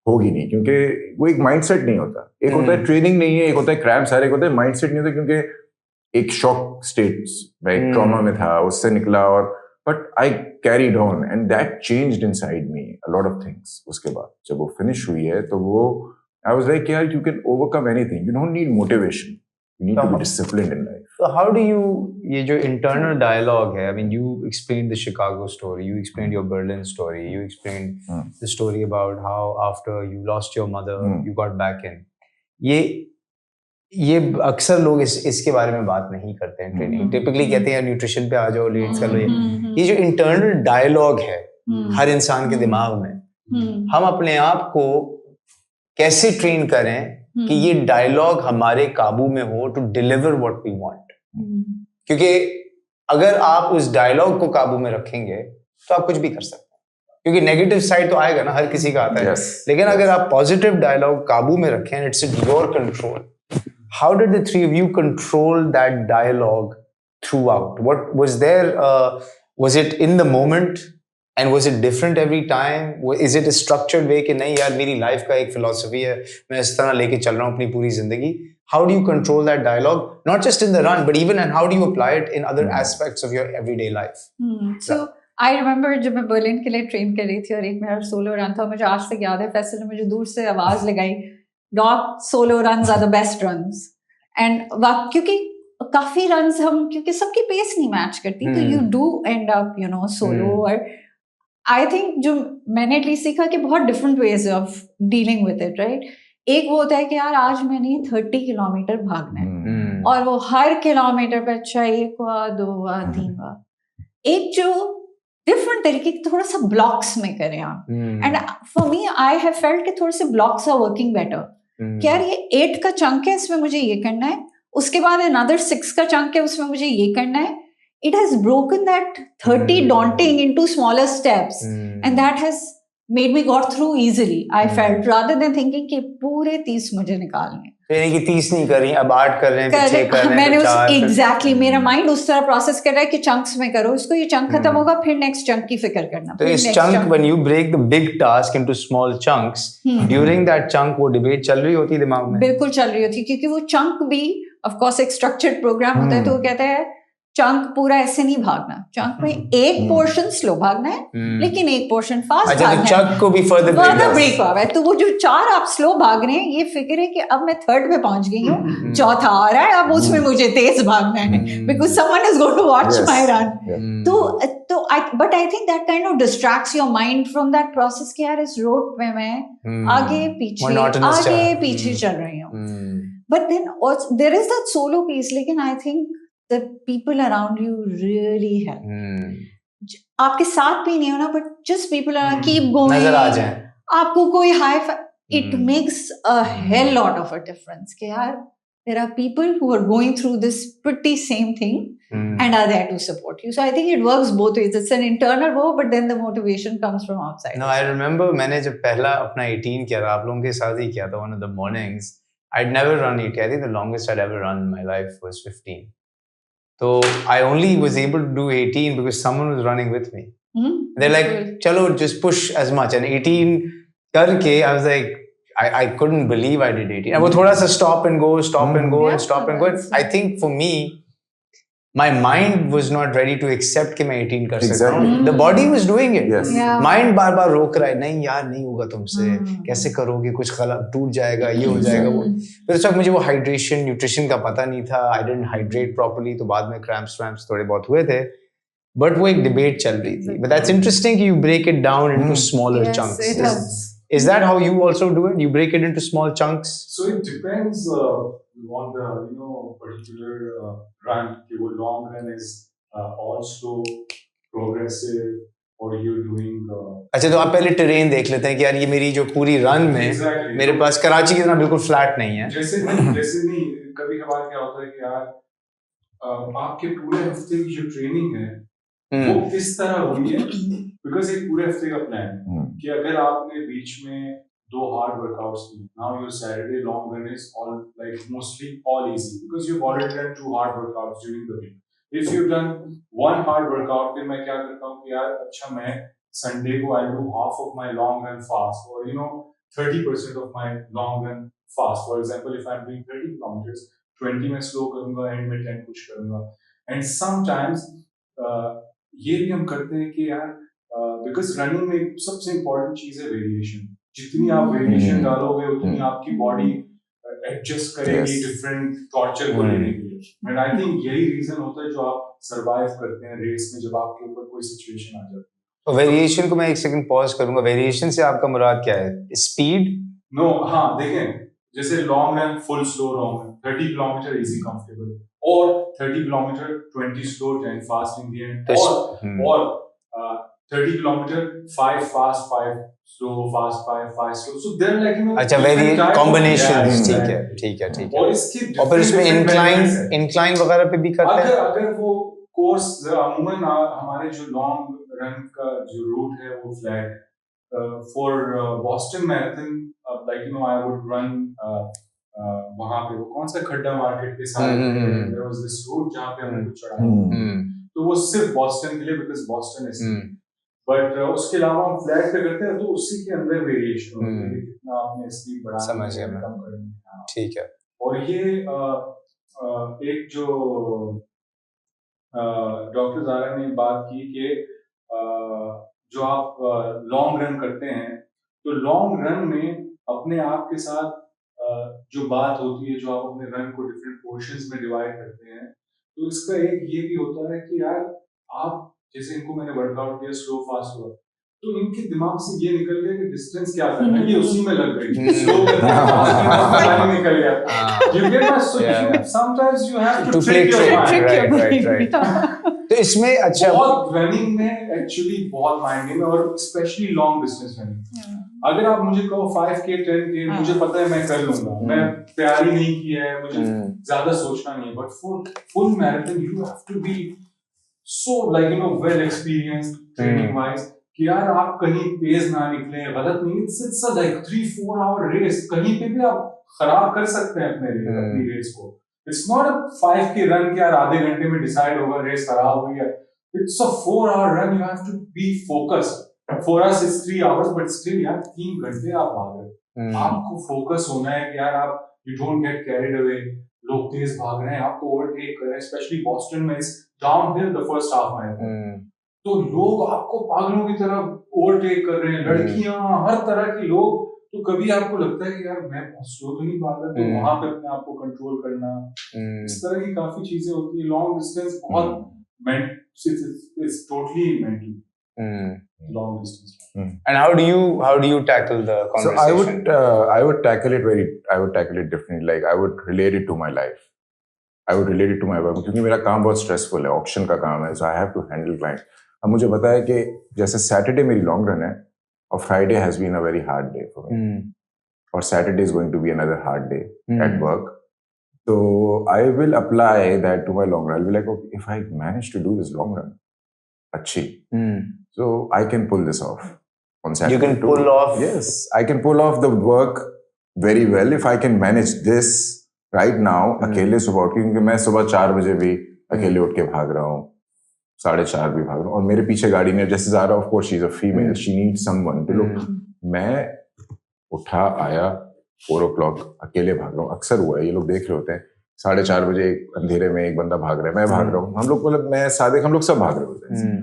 होगी नहीं, क्योंकि वो एक माइंडसेट नहीं होता. एक होता है ट्रेनिंग नहीं है, एक होता है क्रैम्प्स, एक होता है माइंडसेट नहीं होता, क्योंकि एक शॉक स्टेट्स में, एक ट्रॉमा में था, उससे निकला, और but I carried on and that changed inside me a lot of things. उसके बाद जब वो फिनिश हुई है तो वो आई वाज लाइक यार, you can overcome anything, you don't need motivation, you need to be disciplined in life. So how do you, ये जो internal dialogue है, I mean, you explained the Chicago story, you explained your Berlin story, you explained the story about how after you lost your mother, you got back in. ये अक्सर लोग इसके बारे में बात नहीं करते हैं ट्रेनिंग. टिपिकली कहते हैं न्यूट्रिशन पे आ जाओ, लेट्स कर लो. ये जो इंटरनल डायलॉग है हर इंसान के दिमाग में, हम अपने आप को कैसे ट्रेन करें कि ये डायलॉग हमारे काबू में हो to deliver what we want. क्योंकि अगर आप उस डायलॉग को काबू में रखेंगे तो आप कुछ भी कर सकते हैं, क्योंकि नेगेटिव साइड तो आएगा ना, हर किसी का आता है. लेकिन अगर आप पॉजिटिव डायलॉग काबू में रखें, it's in your control. How did the three of you control that dialogue throughout? What was there? Was it in the moment, and was it different every time? Is it a structured way कि नहीं यार मेरी life का एक philosophy है, मैं इस तरह लेके चल रहा हूँ अपनी पूरी जिंदगी? How do you control that dialogue, not just in the run, but even, and how do you apply it in other aspects of your everyday life? So I remember जब मैं बर्लिन के लिए ट्रेन कर रही थी और एक मेरा सोलो रन था, मुझे आज तक याद है, फैसल ने मुझे दूर से आवाज लगाई, dog solo runs are the best runs. And क्योंकि काफी runs हम, क्योंकि सबकी पेस नहीं मैच करती, तो you do end up solo. और I think जो मैंने एटलीस्ट सीखा कि बहुत different ways of dealing with it, right? एक वो होता है कि यार आज मैंने 30 किलोमीटर भागना है और वो हर किलोमीटर पे अच्छा 1 हुआ 2 हुआ 3 हुआ. एक जो डिफरेंट तरीके के थोड़ा सा ब्लॉक्स में करें आप. And for me I have felt कि थोड़े से ब्लॉक्स आर वर्किंग बेटर. कि यार ये 8 का चंक है, इसमें मुझे ये करना है, उसके बाद another 6 का चंक है, उसमें मुझे ये करना है. It has broken that 30 daunting into smaller steps, and that has made me got through easily. I felt, rather than thinking कि पूरे 30 मुझे निकालने. यानी कि 30 नहीं कर रही, अब 8 कर रहे हैं, 6 कर रहे हैं, मैंने 4. एग्जैक्टली मेरा माइंड उस तरह प्रोसेस कर रहा है कि चंक्स में करो इसको, ये चंक खत्म होगा, फिर नेक्स्ट चंक की फिक्र करना. तो इस chunk, when you break the big task into small chunks, during that chunk वो डिबेट चल रही होती है दिमाग में. बिल्कुल चल रही होती, क्योंकि वो चंक भी ऑफ कोर्स एक स्ट्रक्चर्ड प्रोग्राम होता है, तो वो कहता है चंक पूरा ऐसे नहीं भागना, चंक में एक पोर्शन स्लो भागना है, लेकिन एक पोर्शन फास्ट भागना है. चंक को भी फर्दर ब्रेक हुआ है. तो वो जो 4 आप स्लो भाग रहे हैं, ये फिक्र है कि अब मैं 3rd पे पहुंच गई हूँ, चौथा आ रहा है, अब उसमें मुझे तेज भागना है, because someone is going to watch my run. तो but I think that kind of distracts your mind from that process कि यार इस रोड पे मैं आगे पीछे चल रही हूँ. But then there is that solo piece. लेकिन I think the people around you really help. आपके साथ भी नहीं होना, but just people around, keep going. नजर आ जाए. आपको कोई it makes a hell lot of a difference. कि यार there are people who are going through this pretty same thing and are there to support you. So I think it works both ways. It's an internal work, but then the motivation comes from outside. No, I remember मैंने जब पहला अपना 18 किया था, आप लोगों के साथ ही किया था, one of the mornings. I'd never run 18. I think the longest I'd ever run in my life was 15. So I only was able to do 18 because someone was running with me. They're like, "Chalo, just push as much." And 18 karke, I was like, I couldn't believe I did 18. And वो थोड़ा सा stop and go. I think for me, my mind was not ready to accept कि मैं 18 कर सकता हूँ. The body was doing it. Yes. Mind बार बार रोक रहा है, नहीं यार नहीं होगा तुमसे, कैसे करोगे, कुछ गलत टूट जाएगा, ये हो जाएगा वो. फिर उस वक्त मुझे वो हाइड्रेशन न्यूट्रिशन का पता नहीं था. I didn't hydrate properly, तो बाद में क्रैम्प्स थोड़े बहुत हुए थे. But वो एक डिबेट चल रही थी. But that's interesting कि you break it down into smaller chunks. It helps. Is that how you also do it? You break it into small chunks? So it depends on the particular run. कि वो long run is all slow, progressive, or you're doing. अच्छा, तो आप पहले terrain देख लेते हैं कि यार ये मेरी जो पूरी रन में मेरे पास कराची की तरह बिल्कुल फ्लैट नहीं है. जैसे नहीं कभी कभार क्या होता है कि यार आपके पूरे हफ्ते की जो ट्रेनिंग है वो किस तरह हुई है, बिकॉज एक पूरे हफ्ते का प्लान कि अगर आपने बीच में 2 hard workouts किए, now your Saturday long run is all like mostly all easy because you've already done 2 hard workouts during the week. If you've done 1 hard workout, फिर मैं क्या करता हूँ कि यार अच्छा मैं Sunday को I do half of my long run fast, or 30% of my long run fast. For example, if I'm doing 30 kilometers, 20 में slow करूँगा, end में 10 push करूँगा. And sometimes ये भी हम करते हैं कि यार because running में सबसे important चीज़ है variation. जितनी आप variation डालोगे उतनी आपकी body adjust करेगी different torture को लेने के लिए. And I think यही reason होता है जो आप survive करते हैं race में जब आपके ऊपर कोई situation आ जाती है. तो वेरिएशन को मैं एक सेकंड पॉज करूंगा. वेरिएशन से आपका मुराद क्या है? स्पीड? नो, हाँ देखें, जैसे long run full slow long run 30 kilometres easy comfortable, और 30 kilometres 20 slow 10 fast in the end, और 30 kilometres 5 fast 5 slow fast 5 slow. So there like you know, अच्छा, वेरी कॉम्बिनेशन. ठीक है. और इसकी और फिर उसमें इंक्लाइन वगैरह पे भी करते हैं. अगर वो कोर्स अमूमन हमारे जो लॉन्ग रन का जो रूट है वो फ्लैट है. For Boston marathon like you no I would run वहां पे वो कौन सा खड्डा मार्केट के साथ देयर वाज दिस रूट जहां पे हमने कुछ चढ़ाया, तो वो सिर्फ बॉस्टन के लिए बिकॉज़ बॉस्टन इज, बट उसके अलावा हम फ्लैट पे करते हैं तो उसी के अंदर वेरिएशन होती है कितना आपने स्पीड बढ़ाना है, समझ गया मैं. कम करनी है. ठीक है. और ये एक जो डॉक्टर ज़ारा ने बात की कि जो आप लॉन्ग रन करते हैं तो लॉन्ग रन में अपने आप के साथ जो बात होती है, जो आप अपने रन को डिफरेंट पोर्शंस में डिवाइड करते हैं, तो इसका एक ये भी होता है कि यार आप जैसे इनको मैंने वर्कआउट किया स्लो फास्ट हुआ तो इनके दिमाग से ये निकल गया कि डिस्टेंस क्या करना है, ये उसी में लग गई, स्लो करके निकल गया. You get my solution. Sometimes you have to trick your mind. Right. तो इसमें अच्छा बहुत रनिंग में एक्चुअली बहुत माइंड गेम है, और स्पेशली लॉन्ग डिस्टेंस रनिंग. अगर आप मुझे कहो 5K 10K मुझे पता है मैं कर लूंगा, मैं तैयारी नहीं की है, मुझे ज्यादा सोचना नहीं है, but for full marathon you have to be so like you know well experienced training wise कि यार आप कहीं तेज ना निकले, गलत नहीं. It's a like 3-4 hour race, कहीं पे भी आप खराब कर सकते हैं अपनी रेस को. It's not a 5K run कि यार आधे घंटे में डिसाइड होगा रेस खराब हुई है. It's a 4 hour run, you have to be focused. For us it's 3 hours, but still यार 3 घंटे आप भाग रहे हैं. आपको फोकस होना है कि यार आप you don't get carried away. लोग तेज भाग रहे हैं, आपको ओवरटेक कर रहे हैं, स्पेशली बॉस्टन में it's downhill the first half marathon, तो लोग आपको पागलों की तरह ओवरटेक कर रहे हैं, लड़कियां हर तरह के लोग. तो कभी आपको लगता है कि यार मैं बहुत स्लो तो नहीं भाग रहा, तो वहां पे अपने आप को कंट्रोल करना, इस तरह की काफी चीजें होती है. लॉन्ग डिस्टेंस बहुत it's totally mental. Long distance. And how do you tackle the conversation? So I would tackle it differently. Like I would relate it to my life. I would relate it to my work, क्योंकि मेरा काम बहुत stressful है, auction का काम है, so I have to handle clients. अब मुझे पता है कि जैसे सैटरडे मेरी लॉन्ग रन है और Friday has been a very hard day for me, और Saturday is going to be another hard day at work. So I will apply that to my long run. I'll be like, okay, if I manage to do this long run, अच्छी. So I can pull this off on Saturday. You can pull off. Yes, I can pull off the work very well if I can manage this right now. अकेले सुबह उठ के, क्योंकि मैं सुबह 4 बजे भी अकेले उठ के भाग रहा हूँ, 4:30 भी भाग रहा हूँ, और मेरे पीछे गाड़ी में जैसे Zaara, of course she is a female, she needs someone to look. मैं उठा आया 4 o'clock अकेले भाग रहा हूँ. अक्सर हुआ है, ये लोग देख रहे होते हैं 4:30 बजे अंधेरे में एक बंदा भाग रहा है, मैं भाग रहा हूँ, हम लोग मतलब मैं सादिक हम लोग सब भाग रहे होते हैं.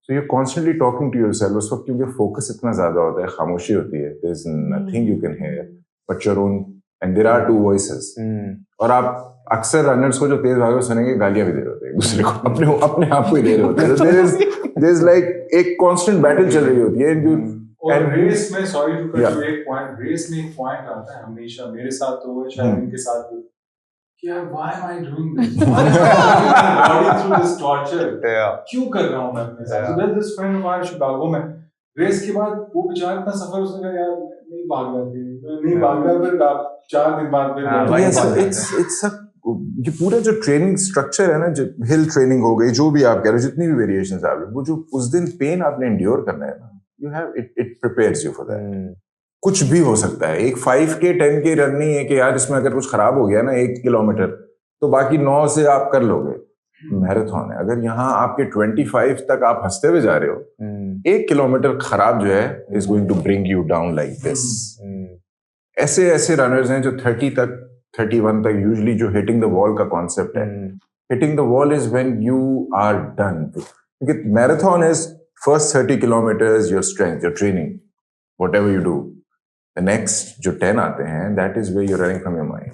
So you're constantly talking to yourself. उस वक्त क्योंकि फोकस इतना ज्यादा होता है, खामोशी होती है, there's nothing you can hear but your own, and there are 2 voices. और आप अक्सर रनर्स को जो तेज भागे सुनेंगे गालियां भी दे रहे होते हैं एक दूसरे को, अपने आप को ही दे रहे होते हैं. So there is like एक constant battle चल रही होती है. और रेस में सॉरी टू कट यू, एक पॉइंट रेस में एक पॉइंट आता है हमेशा, मेरे साथ तो हुआ, शायद इनके साथ भी, यार why am I doing this? Why am I putting my body through this torture? क्यों कर रहा हूँ मैं अपने साथ? So there's this friend of mine Chicago में, रेस के बाद वो बेचारा इतना सफर, उसने कहा यार नहीं भाग रहा, फिर 4 दिन बाद फिर it's ये पूरा जो ट्रेनिंग स्ट्रक्चर है ना, जो हिल ट्रेनिंग हो गई, जो भी आप कह रहे हो, जितनी भी वेरिएशंस आ रही, वो जो उस दिन पेन आपने एंड्योर करना है ना, you have it prepares you for that. कुछ भी हो सकता है. एक 5K 10K रन नहीं है कि यार इसमें अगर कुछ खराब हो गया ना 1 किलोमीटर तो बाकी 9 से आप कर लोगे. मैराथन है, अगर यहाँ आपके 25 तक आप हंसते हुए जा रहे हो, 1 किलोमीटर खराब जो है is going to bring you down like this. ऐसे ऐसे रनर्स हैं जो 30 तक 31 तक यूजुअली जो हिटिंग द वॉल का कॉन्सेप्ट है, hitting the wall is when you are done, क्योंकि marathon is first 30 kilometres your strength, your training, whatever you do, the next जो 10 आते हैं that is where you running from your mind,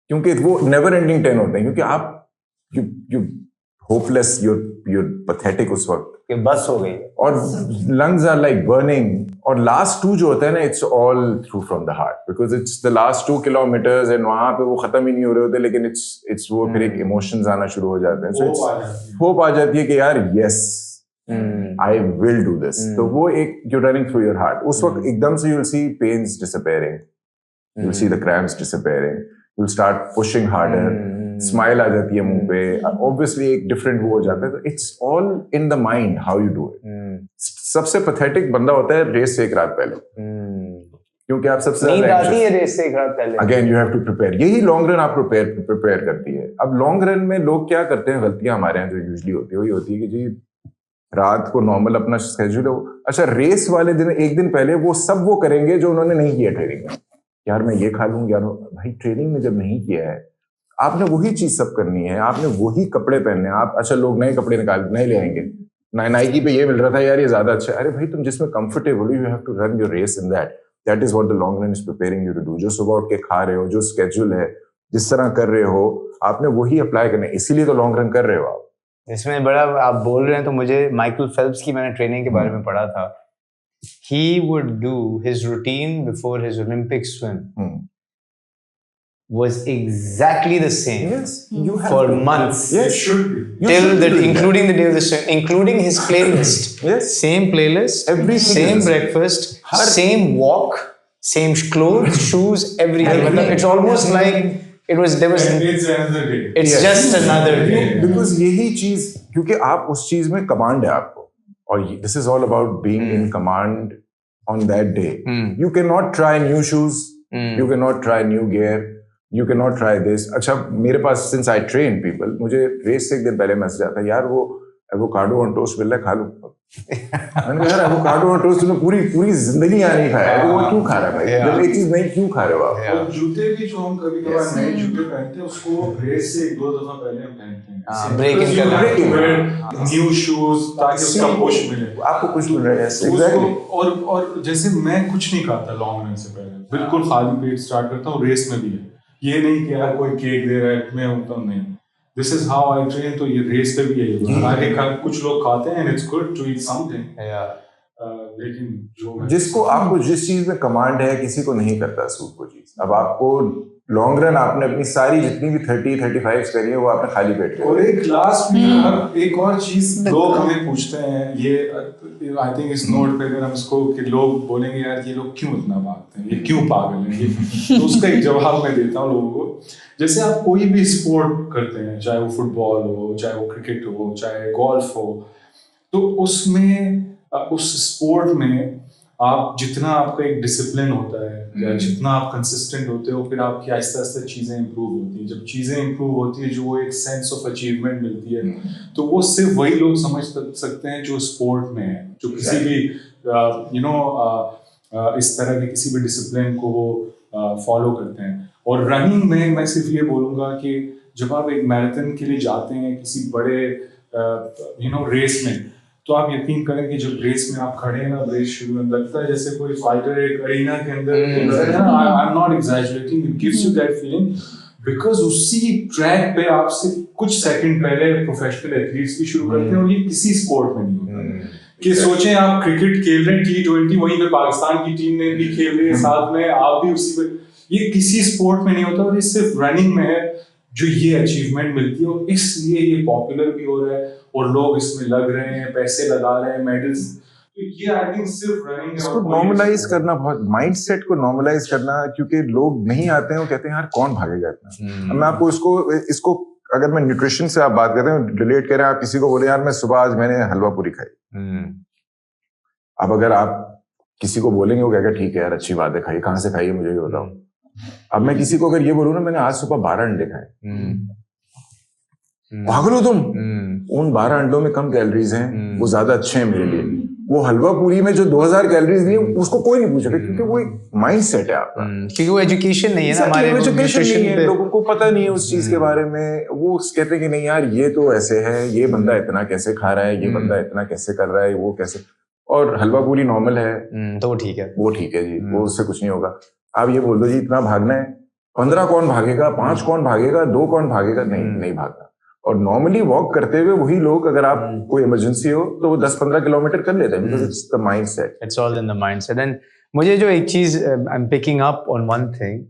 क्योंकि वो never ending 10 होते हैं, क्योंकि आप यू होपलेस, you're pathetic उस वक्त, कि बस हो गई, और lungs are like burning, और last 2 जो होते हैं ना, it's all through from the heart, because it's the last 2 kilometers and वहां पे वो खत्म ही नहीं हो रहे होते, लेकिन it's वो फिर एक emotions आना शुरू हो जाते हैं, so it's hope आ जाती है कि यार yes I will do this, तो वो एक you're running through your heart, उस वक्त एकदम से you'll see pains disappearing, you'll see the cramps disappearing, you'll start pushing harder, smile आ जाती है मुंह पे, ऑब्वियसली एक डिफरेंट वो हो जाता है, तो it's all in the mind how you do it. सबसे पैथेटिक बंदा होता है रेस से एक रात पहले, क्योंकि आप सबसे नींद आती है रेस से एक रात पहले, again you have to prepare, यही लॉन्ग रन आप प्रिपेयर करती है। अब लॉन्ग रन में लोग क्या करते हैं, गलतियां हमारे यहाँ जो यूजुअली होती है वही होती है कि जी रात को नॉर्मल अपना स्केड्यूल है, अच्छा रेस वाले दिन एक दिन पहले वो सब वो करेंगे जो उन्होंने नहीं किया ट्रेनिंग में, यार मैं ये खा लूँ, यार भाई ट्रेनिंग में जब नहीं किया है आपने वही चीज सब करनी है, आपने वही कपड़े पहनने हैं, आप अच्छा लोग नए कपड़े नए ले आएंगे, नाइकी पे ये मिल रहा था यार ये ज्यादा अच्छा है, अरे भाई तुम जिसमें कंफर्टेबल हो you have to run your race in that is what the long run is preparing you to do. जो सुबह उठ के खा रहे हो, जो स्केड्यूल है, जिस तरह कर रहे हो, आपने वही अप्लाई करना है, इसीलिए तो लॉन्ग रन कर रहे हो आप। इसमें बड़ा आप बोल रहे हैं तो मुझे माइकल फेल्प्स की मैंने ट्रेनिंग के बारे में पढ़ा था, he would do his routine before his Olympic swim was exactly the same for months. Yes, should be. Till the including the day of the swim, including his playlist. Yes. Same playlist, Everything same is- breakfast, same walk, same clothes, shoes, everything. It's almost like there was It's another day. it's Yes. just another day. Because यही चीज, क्योंकि आप उस चीज में command है आपको, और this is all about being in command on that day. You can not try new shoes, you can not try new gear, you can not try this. अच्छा मेरे पास सिंस आई ट्रेन पीपल, मुझे race से एक दिन पहले message आता है, यार वो एवोकाडो ऑन टोस्ट मिल रहा है, खा लूं। मैंने कहा यार एवोकाडो ऑन टोस्ट तुमने पूरी जिंदगी यहाँ नहीं खाया, तो वो क्यों खा रहा है भाई? जब एक चीज नहीं क्यों खा रहे हो आप? और जूते भी जो हम कभी कभार नए जूते पहनते हैं उसको रेस से 1-2 दफा पहले हम पहनते हैं, break in करना। न्यू शूज ताकि उसका पुश मिले, आपको कुछ मिल रहा है। उसको। एग्जैक्टली। और जैसे मैं कुछ नहीं खाता लॉन्ग रन से पहले, बिल्कुल खाली पेट स्टार्ट करता हूँ, रेस में भी है, ये नहीं कि यार कोई केक दे रहा है मैं होता हूँ, नहीं, this is how I train. तो ये रेस पे भी यही है, आगे कुछ लोग खाते हैं and it's good to eat something, लेकिन जो जिसको आपको जिस चीज में कमांड है, किसी को नहीं करता सूट वो चीज। अब आपको लॉन्ग रन आपने अपनी सारी जितनी भी 30-35 करी है वो आपने खाली पेट और करी। एक लास्ट में एक और चीज लोग हमें पूछते हैं, ये आई थिंक इस नोट पे अगर हम इसको कि लोग बोलेंगे यार ये लोग क्यों इतना भागते हैं, ये क्यों पागल हैं ये, तो उसका एक जवाब मैं देता हूँ लोगों को। जैसे आप कोई भी स्पोर्ट करते हैं, चाहे वो फुटबॉल हो, चाहे वो क्रिकेट हो, चाहे गोल्फ हो, तो उसमें उस स्पोर्ट में आप जितना आपका एक डिसिप्लिन होता है या जितना आप कंसिस्टेंट होते हो, फिर आपकी आहिस्ता आहिस्ता चीज़ें इंप्रूव होती हैं। जब चीज़ें इंप्रूव होती है, जो वो एक सेंस ऑफ अचीवमेंट मिलती है, तो वो सिर्फ वही लोग समझ सकते हैं जो स्पोर्ट में है, जो किसी भी इस तरह के किसी भी डिसिप्लिन को वो फॉलो करते हैं। और रनिंग में मैं सिर्फ ये बोलूँगा कि जब आप एक मैराथन के लिए जाते हैं किसी बड़े रेस में, तो आप यकीन करें कि जब रेस में आप खड़े हैं ना, रेस शुरू में लगता है जैसे कोई फाइटर एक अरीना के अंदर, आई am not exaggerating, it gives you that feeling, because उसी ट्रैक पे आपसे कुछ सेकंड पहले प्रोफेशनल एथलीट्स भी शुरू करते हैं, और ये किसी स्पोर्ट में नहीं होता। कि सोचें आप क्रिकेट खेल रहे हैं T20, वहीं पे पाकिस्तान की टीम ने भी खेल रही है साथ में, आप भी उसी पे, ये किसी स्पोर्ट में नहीं होता, और ये सिर्फ रनिंग में है जो ये अचीवमेंट मिलती है, और इसलिए ये पॉपुलर भी हो रहा है और लोग इसमें लग रहे हैं, पैसे लगा रहे हैं, मेडल्स। तो ये आई थिंक सिर्फ रनिंग इसको नॉर्मलाइज करना, बहुत माइंडसेट को नॉर्मलाइज करना, क्योंकि लोग नहीं आते हैं, वो कहते हैं यार कौन भागेगा इतना। अब मैं आपको इसको अगर मैं न्यूट्रिशन से आप बात करते हैं, रिलेट करें, आप किसी को बोले यार मैं सुबह आज मैंने हलवा पूरी खाई, अब अगर आप किसी को बोलेंगे वो कहेगा ठीक है यार अच्छी बात है, खाई, कहाँ से खाई है मुझे भी बताओ। अब मैं किसी को अगर ये बोलूँ ना मैंने आज सुबह 12 अंडे खाए, पागल हो तुम, उन 12 अंडों में कम कैलोरीज हैं, वो ज्यादा अच्छे हैं मेरे लिए, वो हलवा पूरी में जो 2000 कैलोरीज नहीं है उसको कोई नहीं पूछेगा क्योंकि वो एक माइंड सेट है आपका। क्योंकि वो एजुकेशन नहीं है ना हमारे, एजुकेशन नहीं है, लोगों को पता नहीं है उस चीज के बारे में। वो कहते हैं कि नहीं यार ये तो ऐसे है, ये बंदा इतना कैसे खा रहा है, ये बंदा इतना कैसे कर रहा है, वो कैसे, और हलवा पूरी नॉर्मल है तो वो ठीक है, वो ठीक है जी, वो उससे कुछ नहीं होगा। आप ये बोल दो जी इतना भागना है, 15 कौन भागेगा, 5 कौन भागेगा, 2 कौन भागेगा, नहीं भागना। और नॉर्मली वॉक करते हुए वही लोग, अगर आप कोई इमरजेंसी हो तो वो 10-15 किलोमीटर कर लेते हैं, because it's the mindset, it's all in the mindset. And मुझे जो एक चीज I am picking up on one thing,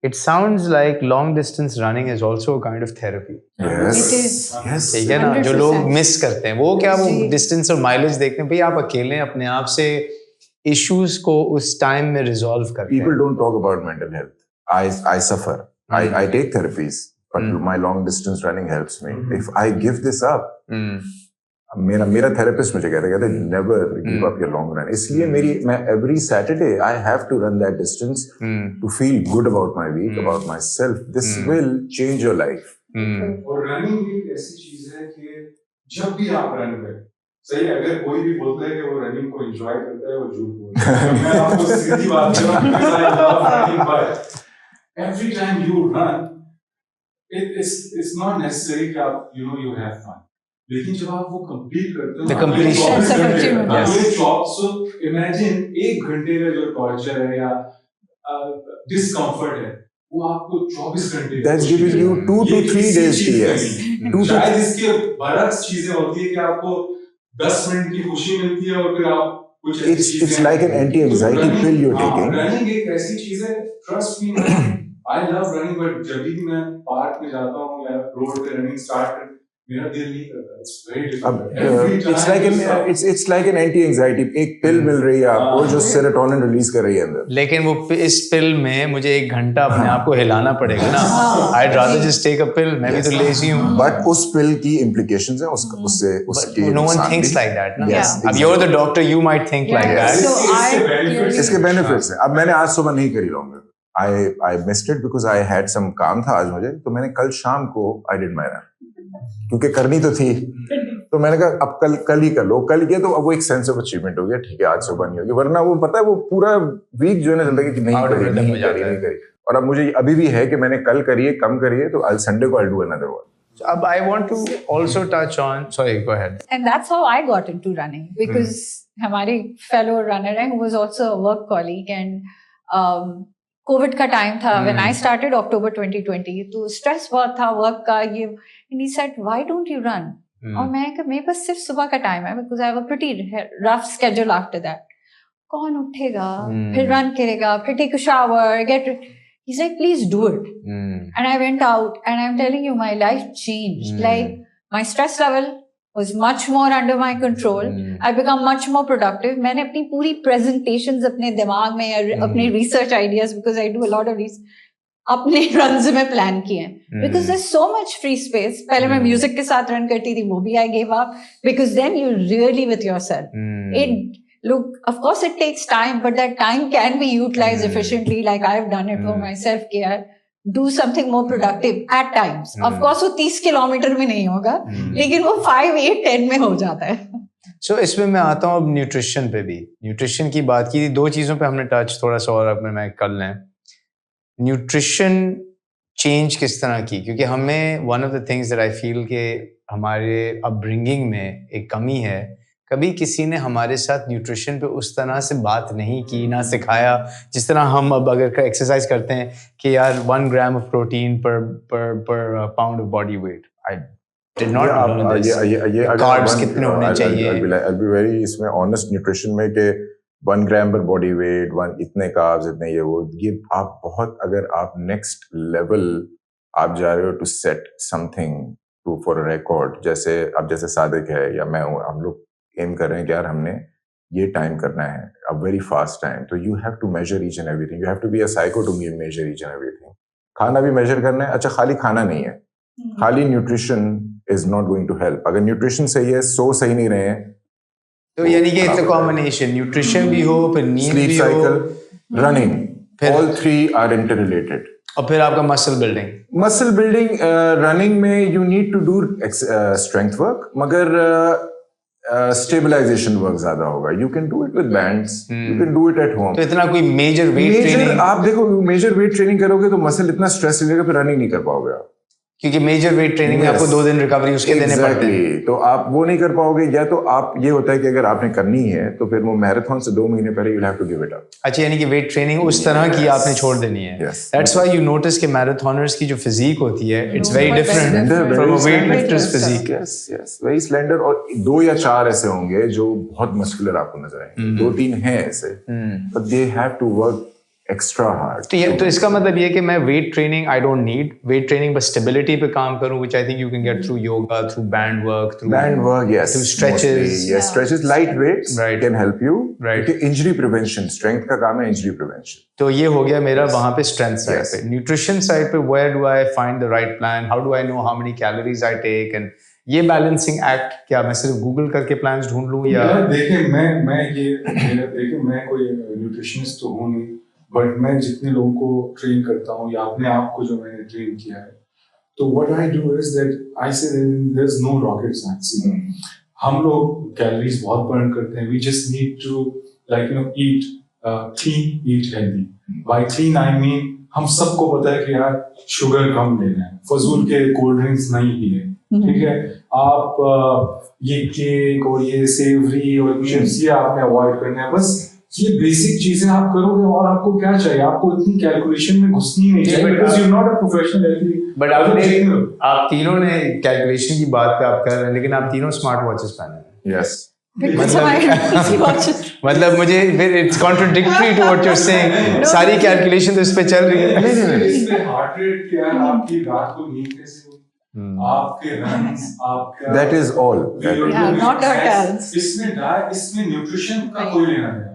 it sounds like long distance running is also a kind of therapy. Yes. It is. Yes. ठीक है ना, जो 100%. लोग miss करते हैं वो क्या, वो जी. डिस्टेंस और माइलेज देखते हैं, भाई आप अकेले अपने आप से इश्यूज को उस टाइम में रिजॉल्व करते हैं। People don't talk about mental health. I suffer. I take therapies, but my long distance running helps me. If I give this up, मेरा थेरेपिस्ट मुझे कहते never give up your long run. इसलिए मैं every Saturday I have to run that distance to feel good about my week, about myself. This will change your life. और running एक ऐसी चीज है कि जब भी आप रन करें, सही, अगर कोई भी बोलता है कि वो रनिंग को एंजॉय करता है, वो झूठ बोलता है। मैं आपको सीधी बात कर रहा हूं, because I love running, but every time you run, it's not necessary कि आप you have fun. लेकिन जब आप वो कंप्लीट करते हो, The completion. so imagine 1 घंटे का जो टॉर्चर है या डिस्कम्फर्ट है, वो आपको 24 घंटे That's giving you 2 to 3 days TS. शायद इसके बरक्स चीजें होती है कि आपको 10 मिनट की खुशी मिलती है और फिर आप कुछ It's like an anti-anxiety pill you're taking. Running एक ऐसी चीज है, trust me, I love running, but जब भी मैं पार्क में जाता हूँ या रोड पे रनिंग स्टार्ट कर, मेरा दिल नहीं करता। It's very difficult. It's like an anti-anxiety. एक पिल मिल रही है आपको जो सेरोटोनिन रिलीज कर रही है अंदर। लेकिन वो इस पिल में मुझे 1 घंटा अपने आप को हिलाना पड़ेगा ना। I'd rather just take a pill. मैं भी तो लेजी हूँ। But उस पिल की implications हैं, उससे उसके no one thinks like that ना। Yes, अब you're the doctor, you might think like that. So इसके benefits हैं। अब मैंने आज सुबह नहीं करी long run. I missed it because I had some काम था आज मुझे, तो मैंने कल शाम को I did my run, क्योंकि करनी तो थी, तो मैंने कहा अब कल ही कर लो। कल किया तो अब वो एक सेंस ऑफ अचीवमेंट हो गया, ठीक है आज सुबह नहीं होगी, वरना वो पता है वो पूरा वीक जो है ना चलता है कि नहीं करी। और अब मुझे अभी भी है कि मैंने कल करी है, कम करी है, तो आज संडे को I'll do another one. So, अब I want to also touch on, sorry, go ahead. And that's how I got into running, because हमारे fellow runner है, who was also a work colleague, and Covid का time था when I started October 2020, तो stress बहुत था work का ये, and he said why don't you run? और मैं कहा मेरे पास सिर्फ सुबह का टाइम है, because I have a pretty rough schedule after that. कौन उठेगा फिर रन करेगा, फिर take a shower, get ready. He's like please do it. And I went out, and I'm telling you my life changed. Like my stress level was much more under my control. I become much more productive. मैंने अपनी पूरी presentations अपने दिमाग में या अपने research ideas, because I do a lot of research, अपने runs में plan किए हैं, because there's so much free space. पहले मैं music के साथ run करती थी, वो भी I gave up, because then you're really with yourself. Look, of course it takes time, but that time can be utilized efficiently, like I've done it for myself. कि यार do something more productive at times. Of course वो 30 kilometre में नहीं होगा, लेकिन वो 5, 8, 10 में हो जाता है। So इसमें मैं आता हूँ अब न्यूट्रिशन पे भी। न्यूट्रिशन की बात की थी, 2 चीज़ों पे हमने टच थोड़ा सा और अपने में कर लें। न्यूट्रिशन चेंज किस तरह की, क्योंकि हमें one of the things that I feel के हमारे अपब्रिंगिंग में एक कमी है, कभी किसी ने हमारे साथ न्यूट्रिशन पे उस तरह से बात नहीं की, ना सिखाया। जिस तरह हम अब अगर एक्सरसाइज करते हैं कि यार 1 ग्राम ऑफ प्रोटीन पर pound of body weight, I did not know this. Carbs कितने होने चाहिए? I'll be very इसमें ऑनेस्ट न्यूट्रिशन में कि 1 ग्राम पर बॉडी वेट, 1 इतने कार्ब्स, इतने ये आप बहुत, अगर आप नेक्स्ट लेवल आप जा रहे हो to set something for a record, जैसे सादिक है या मैं हूँ, हम लोग एम कर रहे हैं कि यार हमने ये टाइम करना है, अ वेरी फास्ट टाइम, तो you have to measure each and everything, you have to be a psycho to measure each and everything. खाना भी मेजर करना है। अच्छा खाली खाना नहीं है, खाली nutrition is not going to help. अगर न्यूट्रिशन सही है, सही नहीं रहे हैं, तो यानी कि इट्स अ कॉम्बिनेशन, न्यूट्रिशन भी हो, फिर नींद भी हो, रनिंग, ऑल 3 आर इंटररिलेटेड। और फिर आपका मसल बिल्डिंग रनिंग में you need to do strength work, मगर स्टेबलाइजेशन वर्क ज्यादा होगा. You can do it with bands, you can do it at home. तो इतना कोई मेजर वेट ट्रेनिंग, आप देखो मेजर वेट ट्रेनिंग करोगे तो मसल इतना स्ट्रेस लेगा, फिर रनिंग नहीं कर पाओगे आप. क्योंकि मेजर वेट ट्रेनिंग में आपको 2 दिन रिकवरी उसके देने पड़ते हैं. तो आप वो नहीं कर पाओगे. या तो आप ये होता है कि अगर आपने करनी है तो फिर वो मैराथन से 2 महीने पहले you'll have to give it up. अच्छा, यानी कि वेट ट्रेनिंग उस तरह की आपने छोड़ देनी है. दैट्स व्हाई यू नोटिस कि मैराथनर्स की जो फिजिक होती है it's very different from a weight lifter's physique. Yes, very slender. और 2 या 4 ऐसे होंगे जो बहुत मस्कुलर आपको नजर आएंगे. 2-3 हैं ऐसे, but they have to work extra hard. तो इसका मतलब ये कि मैं weight training I don't need weight training, बस स्टेबिलिटी पे काम करूं, which I think you can get through yoga, through band work, yes, through stretches. Yes, stretches, light weights Right. can help you. Right. क्योंकि injury prevention, strength का काम है injury prevention. तो ये हो गया मेरा वहां पे स्ट्रेंथ साइड Yes. पे. न्यूट्रिशन साइड पे where do I find the right plan, how do I know how many calories I take, and ये बैलेंसिंग एक्ट क्या मैं सिर्फ गूगल करके प्लान्स ढूंढ लूं या देखिए मैं कोई न्यूट्रिशनिस्ट तो हूँ नहीं, बट मैं जितने लोगों को ट्रेन करता हूँ या अपने आप को जो मैंने ट्रेन किया है, तो what I do is that I say there is no rocket science. हम लोग कैलोरीज बहुत बर्न करते हैं. We just need to eat clean, eat healthy. By clean I mean हम सबको पता है कि यार शुगर कम लेना है, फजूल के कोल्ड ड्रिंक्स नहीं पीने. ठीक है, आप ये केक और ये सेवरी और चिप्स ये आपने अवॉइड करना है. बस ये बेसिक चीजें आप करोगे और आपको क्या चाहिए, आपको इतनी कैलकुलेशन में घुसनी नहीं चाहिए, because you are not a professional athlete. But आप तीनों ने कैलकुलेशन की बात पे आप कर रहे हैं, लेकिन आप तीनों स्मार्ट वॉचेस पहने हैं. Yes. मतलब मुझे फिर it's contradictory to what you are saying. सारी कैलकुलेशन तो इस पे चल रही है. नहीं. इसमें हार्ट रेट क्या है, आपकी रात को नींद कैसे होगी, आपके रन्स, आपका That is all. not our talents. इसमें न्यूट्रिशन का कोई लेना देना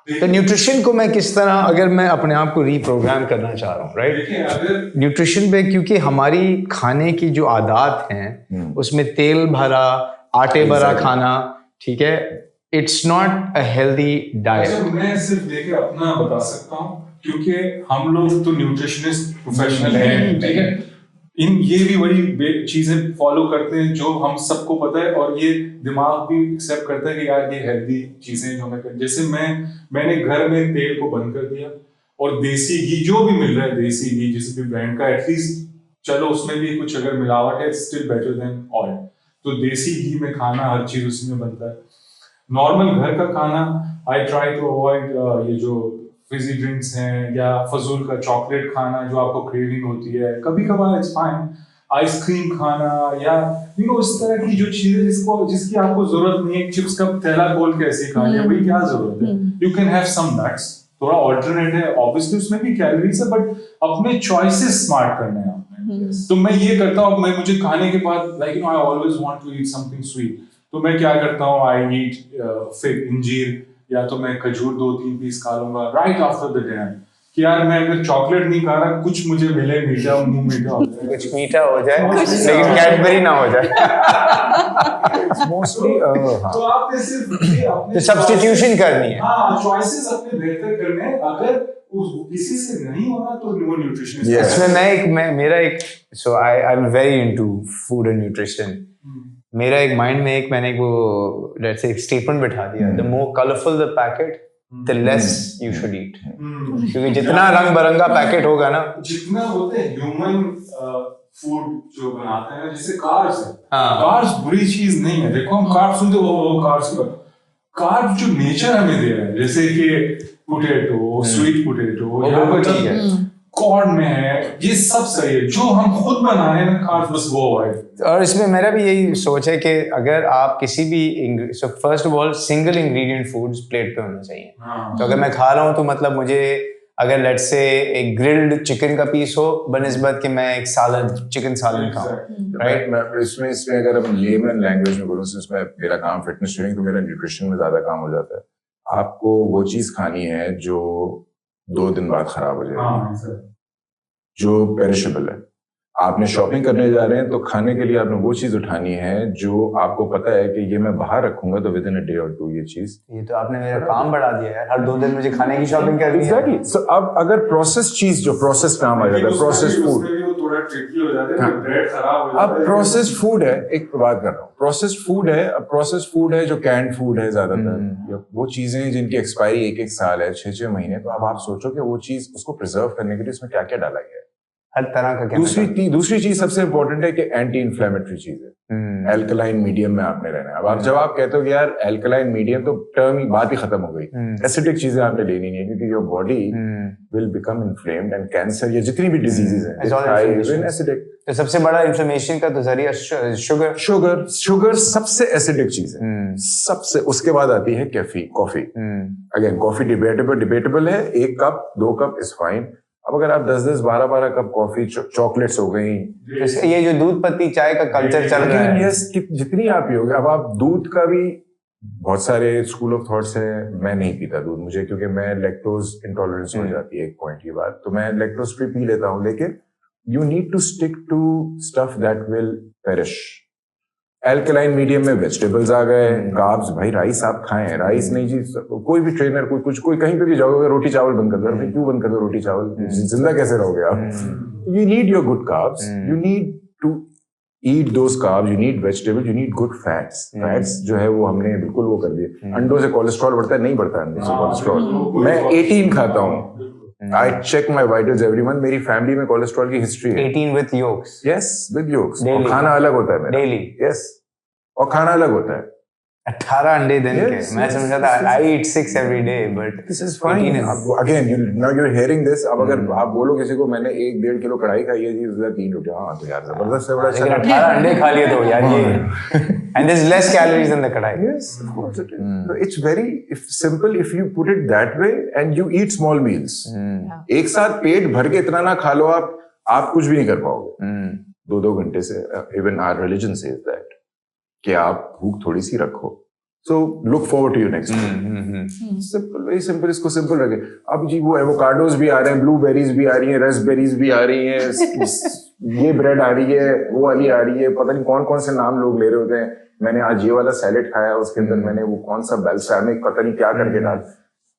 नहीं. तो न्यूट्रिशन को मैं किस तरह, अगर मैं अपने आप को रीप्रोग्राम करना चाह रहा हूँ, राइट, देखिए अगर न्यूट्रिशन पे, क्योंकि हमारी खाने की जो आदत हैं उसमें तेल भरा, आटे भरा खाना, ठीक है, it's not a healthy diet. मैं सिर्फ देखिए अपना बता सकता हूँ, क्योंकि हम लोग तो न्यूट्रिशनिस्ट प्रोफेशनल हैं, ठीक है, ये भी बड़ी चीजें फॉलो करते हैं जो हम सबको पता है, और ये दिमाग भी एक्सेप्ट करता है कि यार ये हेल्दी चीजें जो मैं कर, जैसे मैंने घर में तेल को बंद कर दिया, और देसी घी जो भी मिल रहा है, देसी घी जिस भी ब्रांड का, एटलीस्ट चलो उसमें भी कुछ अगर मिलावट है, स्टिल बेटर देन ऑयल. तो देसी घी में खाना, हर चीज उसी में बनता है. नॉर्मल घर का खाना आई ट्राई टू अवॉइड ये जो फिजी ड्रिंक्स हैं या फजूल का चॉकलेट खाना जो आपको क्रेविंग होती है, कभी कभार इट्स फाइन. आइसक्रीम खाना या इस तरह की जो चीजें जिसकी आपको जरूरत नहीं है, चिप्स का थैला खोल के ऐसे खा लिया, भाई क्या जरूरत है. You can have some nuts, थोड़ा ऑल्टरनेट है, ऑब्वियसली उसमें भी कैलोरीज है, बट अपने चॉइसेस स्मार्ट करने हैं आपने. तो मैं ये करता हूँ, मुझे खाने के बाद I always want to eat something sweet, तो मैं क्या करता हूँ, आई ईट फिग, इंजीर, या तो मैं खजूर 2-3 पीस खा लूंगा राइट आफ्टर द डिनर, कि यार मैं अगर चॉकलेट नहीं खा रहा, कुछ मुझे मिले मीठा, मुंह मीठा हो जाए, कुछ मीठा हो जाए, लेकिन कैडबरी ना हो जाए. Mostly, तो आपने सिर्फ तो सब्स्टिट्यूशन करनी है. हाँ, चॉइसेस अपने बेहतर करने हैं. अगर किसी से नहीं हो रहा तो वो न्यूट्रिशनिस्ट. Yes. इसमें मेरा एक, so I am very into food and nutrition. मेरा एक माइंड में मैंने वो लेट्स से एक स्टेटमेंट बिठा दिया, the more colourful the packet the less you should eat. क्योंकि जितना रंग बिरंगा पैकेट होगा ना, जितना होते हैं ह्यूमन फूड जो बनाते हैं, जैसे कार्ब्स है, हाँ. कार्ब्स बुरी चीज नहीं है. देखो हम कार्ब्स सुनते हो, कार्ब्स जो नेचर हमें दे रहा है, जैसे कि पोटैटो, स्वीट पोटैटो, या ठीक है, कॉर्न में है, ये सब सही है. जो हम खुद बना रहे हैं कार्ब्स, बस वो अवॉइड. और इसमें मेरा भी यही सोच है कि अगर आप किसी भी, so first of all single ingredient foods plate पे होना चाहिए. तो अगर मैं खा रहा हूँ तो मतलब मुझे अगर लेट्स से एक ग्रिल्ड चिकन का पीस हो बनिस्बत कि मैं एक सालन, चिकन सालन खाऊं, राइट. मैं इसमें अगर अपन लेमन लैंग्वेज में बोलूँ, इसमें मेरा काम फिटनेस ट्रेनिंग, तो मेरा न्यूट्रिशन में ज्यादा काम हो जाता है. आपको वो चीज खानी है जो 2 दिन बाद खराब हो जाएगी, जो पेरिशेबल है. आपने शॉपिंग करने जा रहे हैं तो खाने के लिए आपने वो चीज उठानी है जो आपको पता है कि ये मैं बाहर रखूंगा तो विद इन अ डे और 2 ये चीज. ये तो आपने मेरा काम बढ़ा दिया यार, हर 2 दिन मुझे खाने की शॉपिंग करनी है. एग्जैक्टली. सो अब अगर प्रोसेस चीज, जो प्रोसेस काम आ जाता है, प्रोसेस फूड, थोड़ा ट्रिकी हो जाते हैं, ब्रेड खराब हो जाता है। अब प्रोसेस्ड फूड है, एक बात कर रहा हूँ, प्रोसेस्ड फूड है, अब प्रोसेस्ड फूड है जो कैंड फूड है ज्यादातर, या वो चीजें जिनकी एक्सपायरी 1-1 साल है, 6-6 महीने, तो अब आप सोचो कि वो चीज उसको प्रिजर्व करने के लिए उसमें क्या क्या डाला गया है। हर तरह का दूसरी चीज सबसे इंपॉर्टेंट है कि एंटी इन्फ्लेमेटरी चीज है, एल्कलाइन मीडियम में आपने रहना है। अब आप जब आप कहते हो कि यार एल्कलाइन मीडियम, तो टर्म ही बात ही खत्म हो गई, एसिडिक चीजें आपने लेनी नहीं है, क्योंकि your body will become inflamed and cancer, ये जितनी भी डिजीजेस हैं एसिडिक। तो सबसे बड़ा इन्फ्लेमेशन का तो जरिया शुगर सबसे एसिडिक चीज है, सबसे। उसके बाद आती है कॉफी। अगेन कॉफी डिबेटेबल है, 1 कप 2 कप इज फाइन। अब अगर आप 10-10 12-12 कप कॉफी, चॉकलेट्स हो गई, तो ये जो दूध पत्ती चाय का कल्चर चल रहा है, यस, जितनी आप पियोगे। अब आप दूध का भी बहुत सारे स्कूल ऑफ थॉट्स है। मैं नहीं पीता दूध, मुझे, क्योंकि मैं लैक्टोज इंटॉलरेंस हो जाती है एक पॉइंट के बाद, तो मैं लैक्टोज फ्री पी लेता हूँ, लेकिन you need to stick to stuff that will perish. Alkaline medium में वेजिटेबल्स आ गए, कार्ब्स, भाई राइस आप खाएं, राइस नहीं जी, कोई भी ट्रेनर कोई कहीं पे भी जाओगे, रोटी चावल बंद कर दो, भाई क्यों बंद कर दो रोटी चावल, जिंदा कैसे रहोगे आप? You need your good carbs, you need to eat those carbs, you need vegetable, you need good fats जो है वो हमने बिल्कुल वो कर दिए। अंडों से कोलेस्ट्रॉल बढ़ता है? नहीं बढ़ता अंडों से कोलेस्ट्रॉल। मैं 18 खाता हूँ, I check my vitals every month. मेरी फैमिली में कोलेस्ट्रॉल की हिस्ट्री है। 18 with yolks. Yes, with yolks. और खाना अलग होता है मेरा। Daily. Yes. और खाना अलग होता है। 18 अंडे दिन के। मैं समझा था I eat 6 every day, but this is fine. Again, now you're hearing this. अब अगर आप बोलो किसी को मैंने 1-1.5 किलो कढ़ाई खाई है जी, उसका 3 रोटी, हाँ तो यार जबरदस्त है, बड़ा अच्छा। लेकिन 18 अंडे खा लिए तो यार ये, and there's less calories than the कढ़ाई. Yes, of course it is. So it's very simple if you put it that way and you eat small meals. एक साथ पेट भर के इतना ना खा लो आप कुछ भी नहीं कर पाओगे। 2-2 घंटे से, even our religion says that, कि आप भूख थोड़ी सी रखो। So look forward to your next meal. Simple, very simple. इसको simple रखें। अब जी वो एवोकाडोज भी आ रहे हैं, ब्लूबेरीज भी आ रही हैं, रास्पबेरीज भी आ रही हैं, ये ब्रेड आ रही है, वो वाली आ रही है, पता नहीं कौन कौन से नाम लोग ले रहे होते हैं। मैंने आज ये वाला सैलेड खाया, उसके अंदर मैंने वो कौन सा बेल्सामिक पता नहीं क्या करके डाल।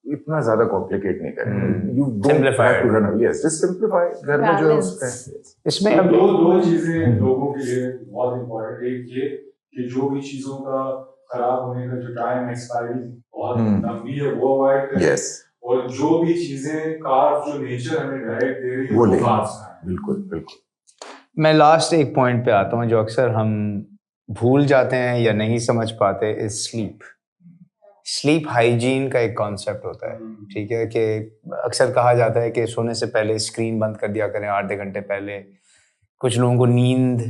इतना ज्यादा कॉम्प्लिकेट नहीं करें। You don't have to run away. Yes, just simplify. घर में जो है उसका इसमें अब दो चीजें लोगों के लिए बहुत इम्पोर्टेंट। एक ये कि जो भी चीजों का खराब होने का जो टाइम एक्सपायरी बहुत लंबी है वो अवॉइड करें। Yes. और जो भी चीजें कार्ब जो नेचर हमें डायरेक्ट दे रही है वो ले। बिल्कुल। मैं लास्ट एक पॉइंट पे आता हूँ जो अक्सर हम भूल जाते हैं या नहीं समझ पाते, इज स्लीप हाइजीन का एक कॉन्सेप्ट होता है, ठीक है, कि अक्सर कहा जाता है कि सोने से पहले स्क्रीन बंद कर दिया करें आधे घंटे पहले। कुछ लोगों को नींद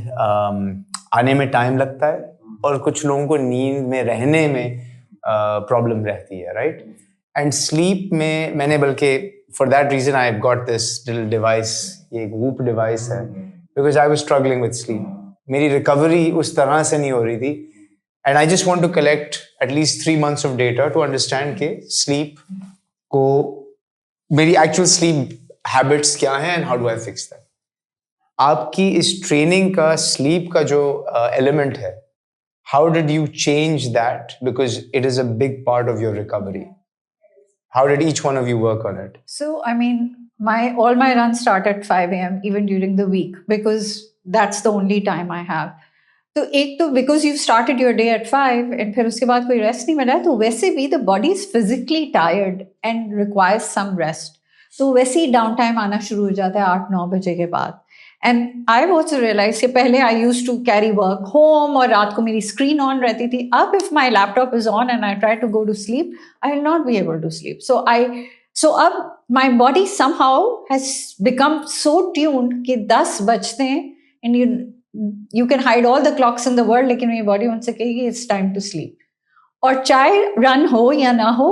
आने में टाइम लगता है और कुछ लोगों को नींद में रहने में प्रॉब्लम रहती है, राइट? एंड स्लीप में मैंने बल्कि for that reason I have got this little device, ये एक वूप डिवाइस है, because I was struggling with sleep. मेरी रिकवरी उस तरह से नहीं हो रही थी, and I just want to collect at least 3 months of data to understand के स्लीप को, मेरी एक्चुअल स्लीप हैबिट्स क्या हैं and how do I fix that. आपकी इस ट्रेनिंग का स्लीप का जो एलिमेंट है, how did you change that? Because it is a big part of your recovery. How did each one of you work on it? So, I mean, all my runs start at 5 a.m. even during the week, because that's the only time I have. So, एक तो because you've started your day at 5 and फिर उसके बाद कोई rest नहीं मिला है, तो वैसे भी the body is physically tired and requires some rest. तो वैसे ही डाउन टाइम आना शुरू हो जाता है 8-9 बजे के बाद। And I've also realized कि पहले I used to carry work home और रात को मेरी screen on रहती थी। अब if my laptop is on and I try to go to sleep, I will not be able to sleep. So अब my body somehow has become so tuned कि 10 बजते हैं and you can hide all the clocks in the world, लेकिन मेरी body उनसे कहेगी it's time to sleep. और चाहे run हो या ना हो,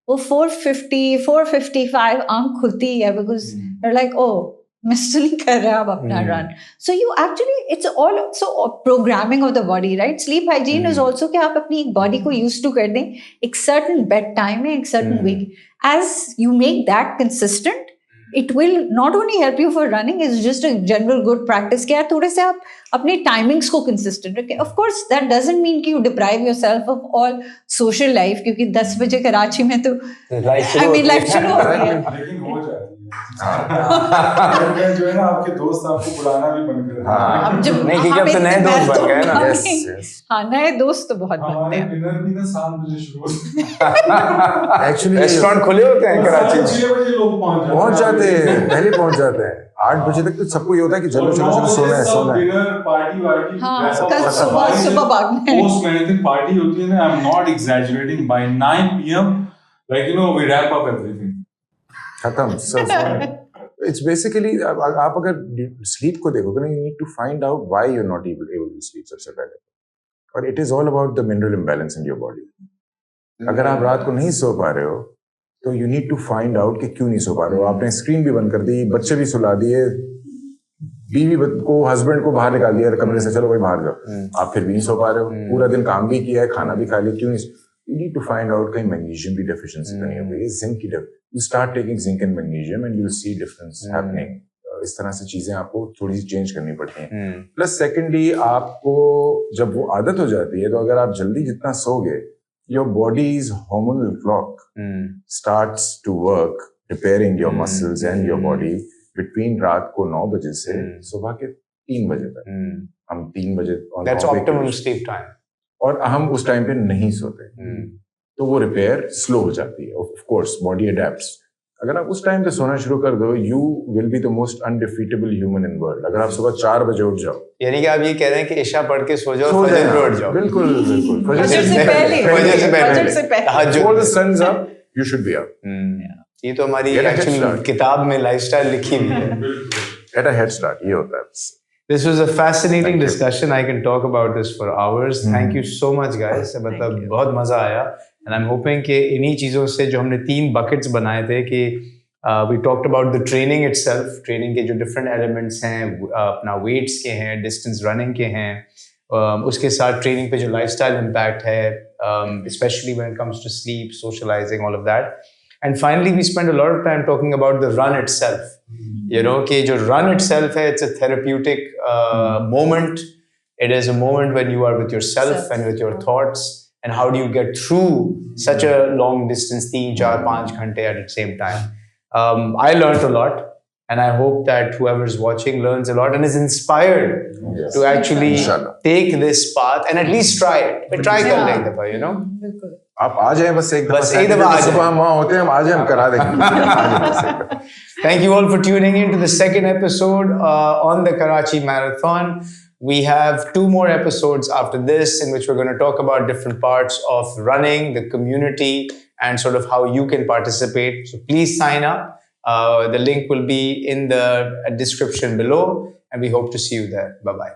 वो 4:50, 4:55 आँख खुलती है, because they're like, oh, miss नहीं कर रहे आप अपना run. So you actually it's all so programming of the body, right? Sleep hygiene is also कि आप अपनी बॉडी को यूज टू कर दें एक सर्टन बेड टाइम है, एक certain week. As you make that consistent, it will not only help you for running, it's just a general good practice कि यार थोड़े से आप अपने timings को consistent रखें. Of course, that doesn't mean कि you deprive yourself of all social life, क्योंकि 10 बजे कराची में तो Life life शुरू होती है. लेकिन हो जाती है जो है ना, आपके दोस्त आपको बुलाना भी बंद कर देते हैं। अब जब नहीं, क्योंकि अब तो नए दोस्त बन गए ना। हाँ, नए दोस्त तो बहुत बनते हमारे हैं. डिनर भी ना 7 बजे शुरू होता है। एक्चुअली रेस्टोरेंट खुले होते हैं कराची में। 6 बजे लोग पहुंच जाते हैं, पहले पहुंच जाते हैं। 8 बजे तक तो सबको ये होता है कि चलो चलो चलो सोना है सोना है। डिनर पार्टी वार्टी हाँ, कल सुबह भागना है. पोस्ट मैराथन पार्टी होती है ना, I am not exaggerating, by 9 PM like you know we wrap up everything, खत्म. इट्स बेसिकली आप अगर स्लीप को देखोगे ना, you need to find out why you are not able to sleep सबसे पहले. और it is all about the mineral imbalance in your body. अगर आप रात को नहीं सो पा रहे हो तो you need to find out कि क्यों नहीं सो पा रहे हो. आपने स्क्रीन भी बंद कर दी, बच्चे भी सुला दिए, बीवी को हस्बैंड को बाहर निकाल दिया कमरे से, चलो भाई बाहर जाओ, आप फिर भी नहीं सो पा रहे हो. पूरा दिन काम भी किया है, खाना भी खा लिया, क्यों नहीं. You need to find out कहीं मैग्नीशियम की डेफिशिएंसी तो नहीं हो गई, जिंक की. You start taking zinc and magnesium and you will see difference happening. इस तरह से चीजें आपको थोड़ी सी चेंज करनी पड़ती हैं. प्लस सेकेंडली, आपको जब वो आदत हो जाती है तो अगर आप जल्दी जितना सोगे, your body's hormonal clock starts to work repairing your muscles and your body between रात को 9 बजे से सुबह के 3 बजे तक. हम 3 बजे That's optimum sleep time. और हम उस टाइम पे नहीं सोते, तो वो रिपेयर स्लो हो जाती है. Of course body adapts. अगर आप उस टाइम पे सोना शुरू कर दो, you will be the most undefeatable human in world. अगर आप सुबह 4 बजे उठ जाओ, यानी कि आप ये कह रहे हैं कि इशा पढ़ के सो जाओ, फजर पे उठ जाओ. बिल्कुल बिल्कुल. फजर से पहले. Before the sun's up, you should be up. ये तो हमारी Get a head actually start. किताब में लाइफस्टाइल लिखी हुई है. Get a head start. ये होता है. This was a fascinating discussion. I can talk about this for hours. Thank you so much, guys. मतलब बहुत मजा आया. And I'm hoping कि इन्हीं चीज़ों से जो हमने 3 buckets बनाए थे कि we talked about the training itself, training के जो different elements हैं, अपना weights के हैं, distance running के हैं, उसके साथ training पे जो lifestyle impact है, especially when it comes to sleep, socializing, all of that. And finally, we spent a lot of time talking about the run itself. You know, कि जो run itself है, it's a therapeutic moment. It is a moment when you are with yourself and with your thoughts. And how do you get through such a long distance, 3, 4, 5 घंटे at the same time? I learned a lot, and I hope that whoever is watching learns a lot and is inspired to actually take this path and at least try it. But try कर लेंगे दफा, you know. आप आ जाएं बस एक दफा आ जाएं. हम वहाँ होते हैं, हम आ जाएं, हम करा देंगे. Thank you all for tuning in to the second episode on the Karachi Marathon. We have 2 more episodes after this in which we're going to talk about different parts of running, the community, and sort of how you can participate. So please sign up. The link will be in the description below, and we hope to see you there. Bye-bye.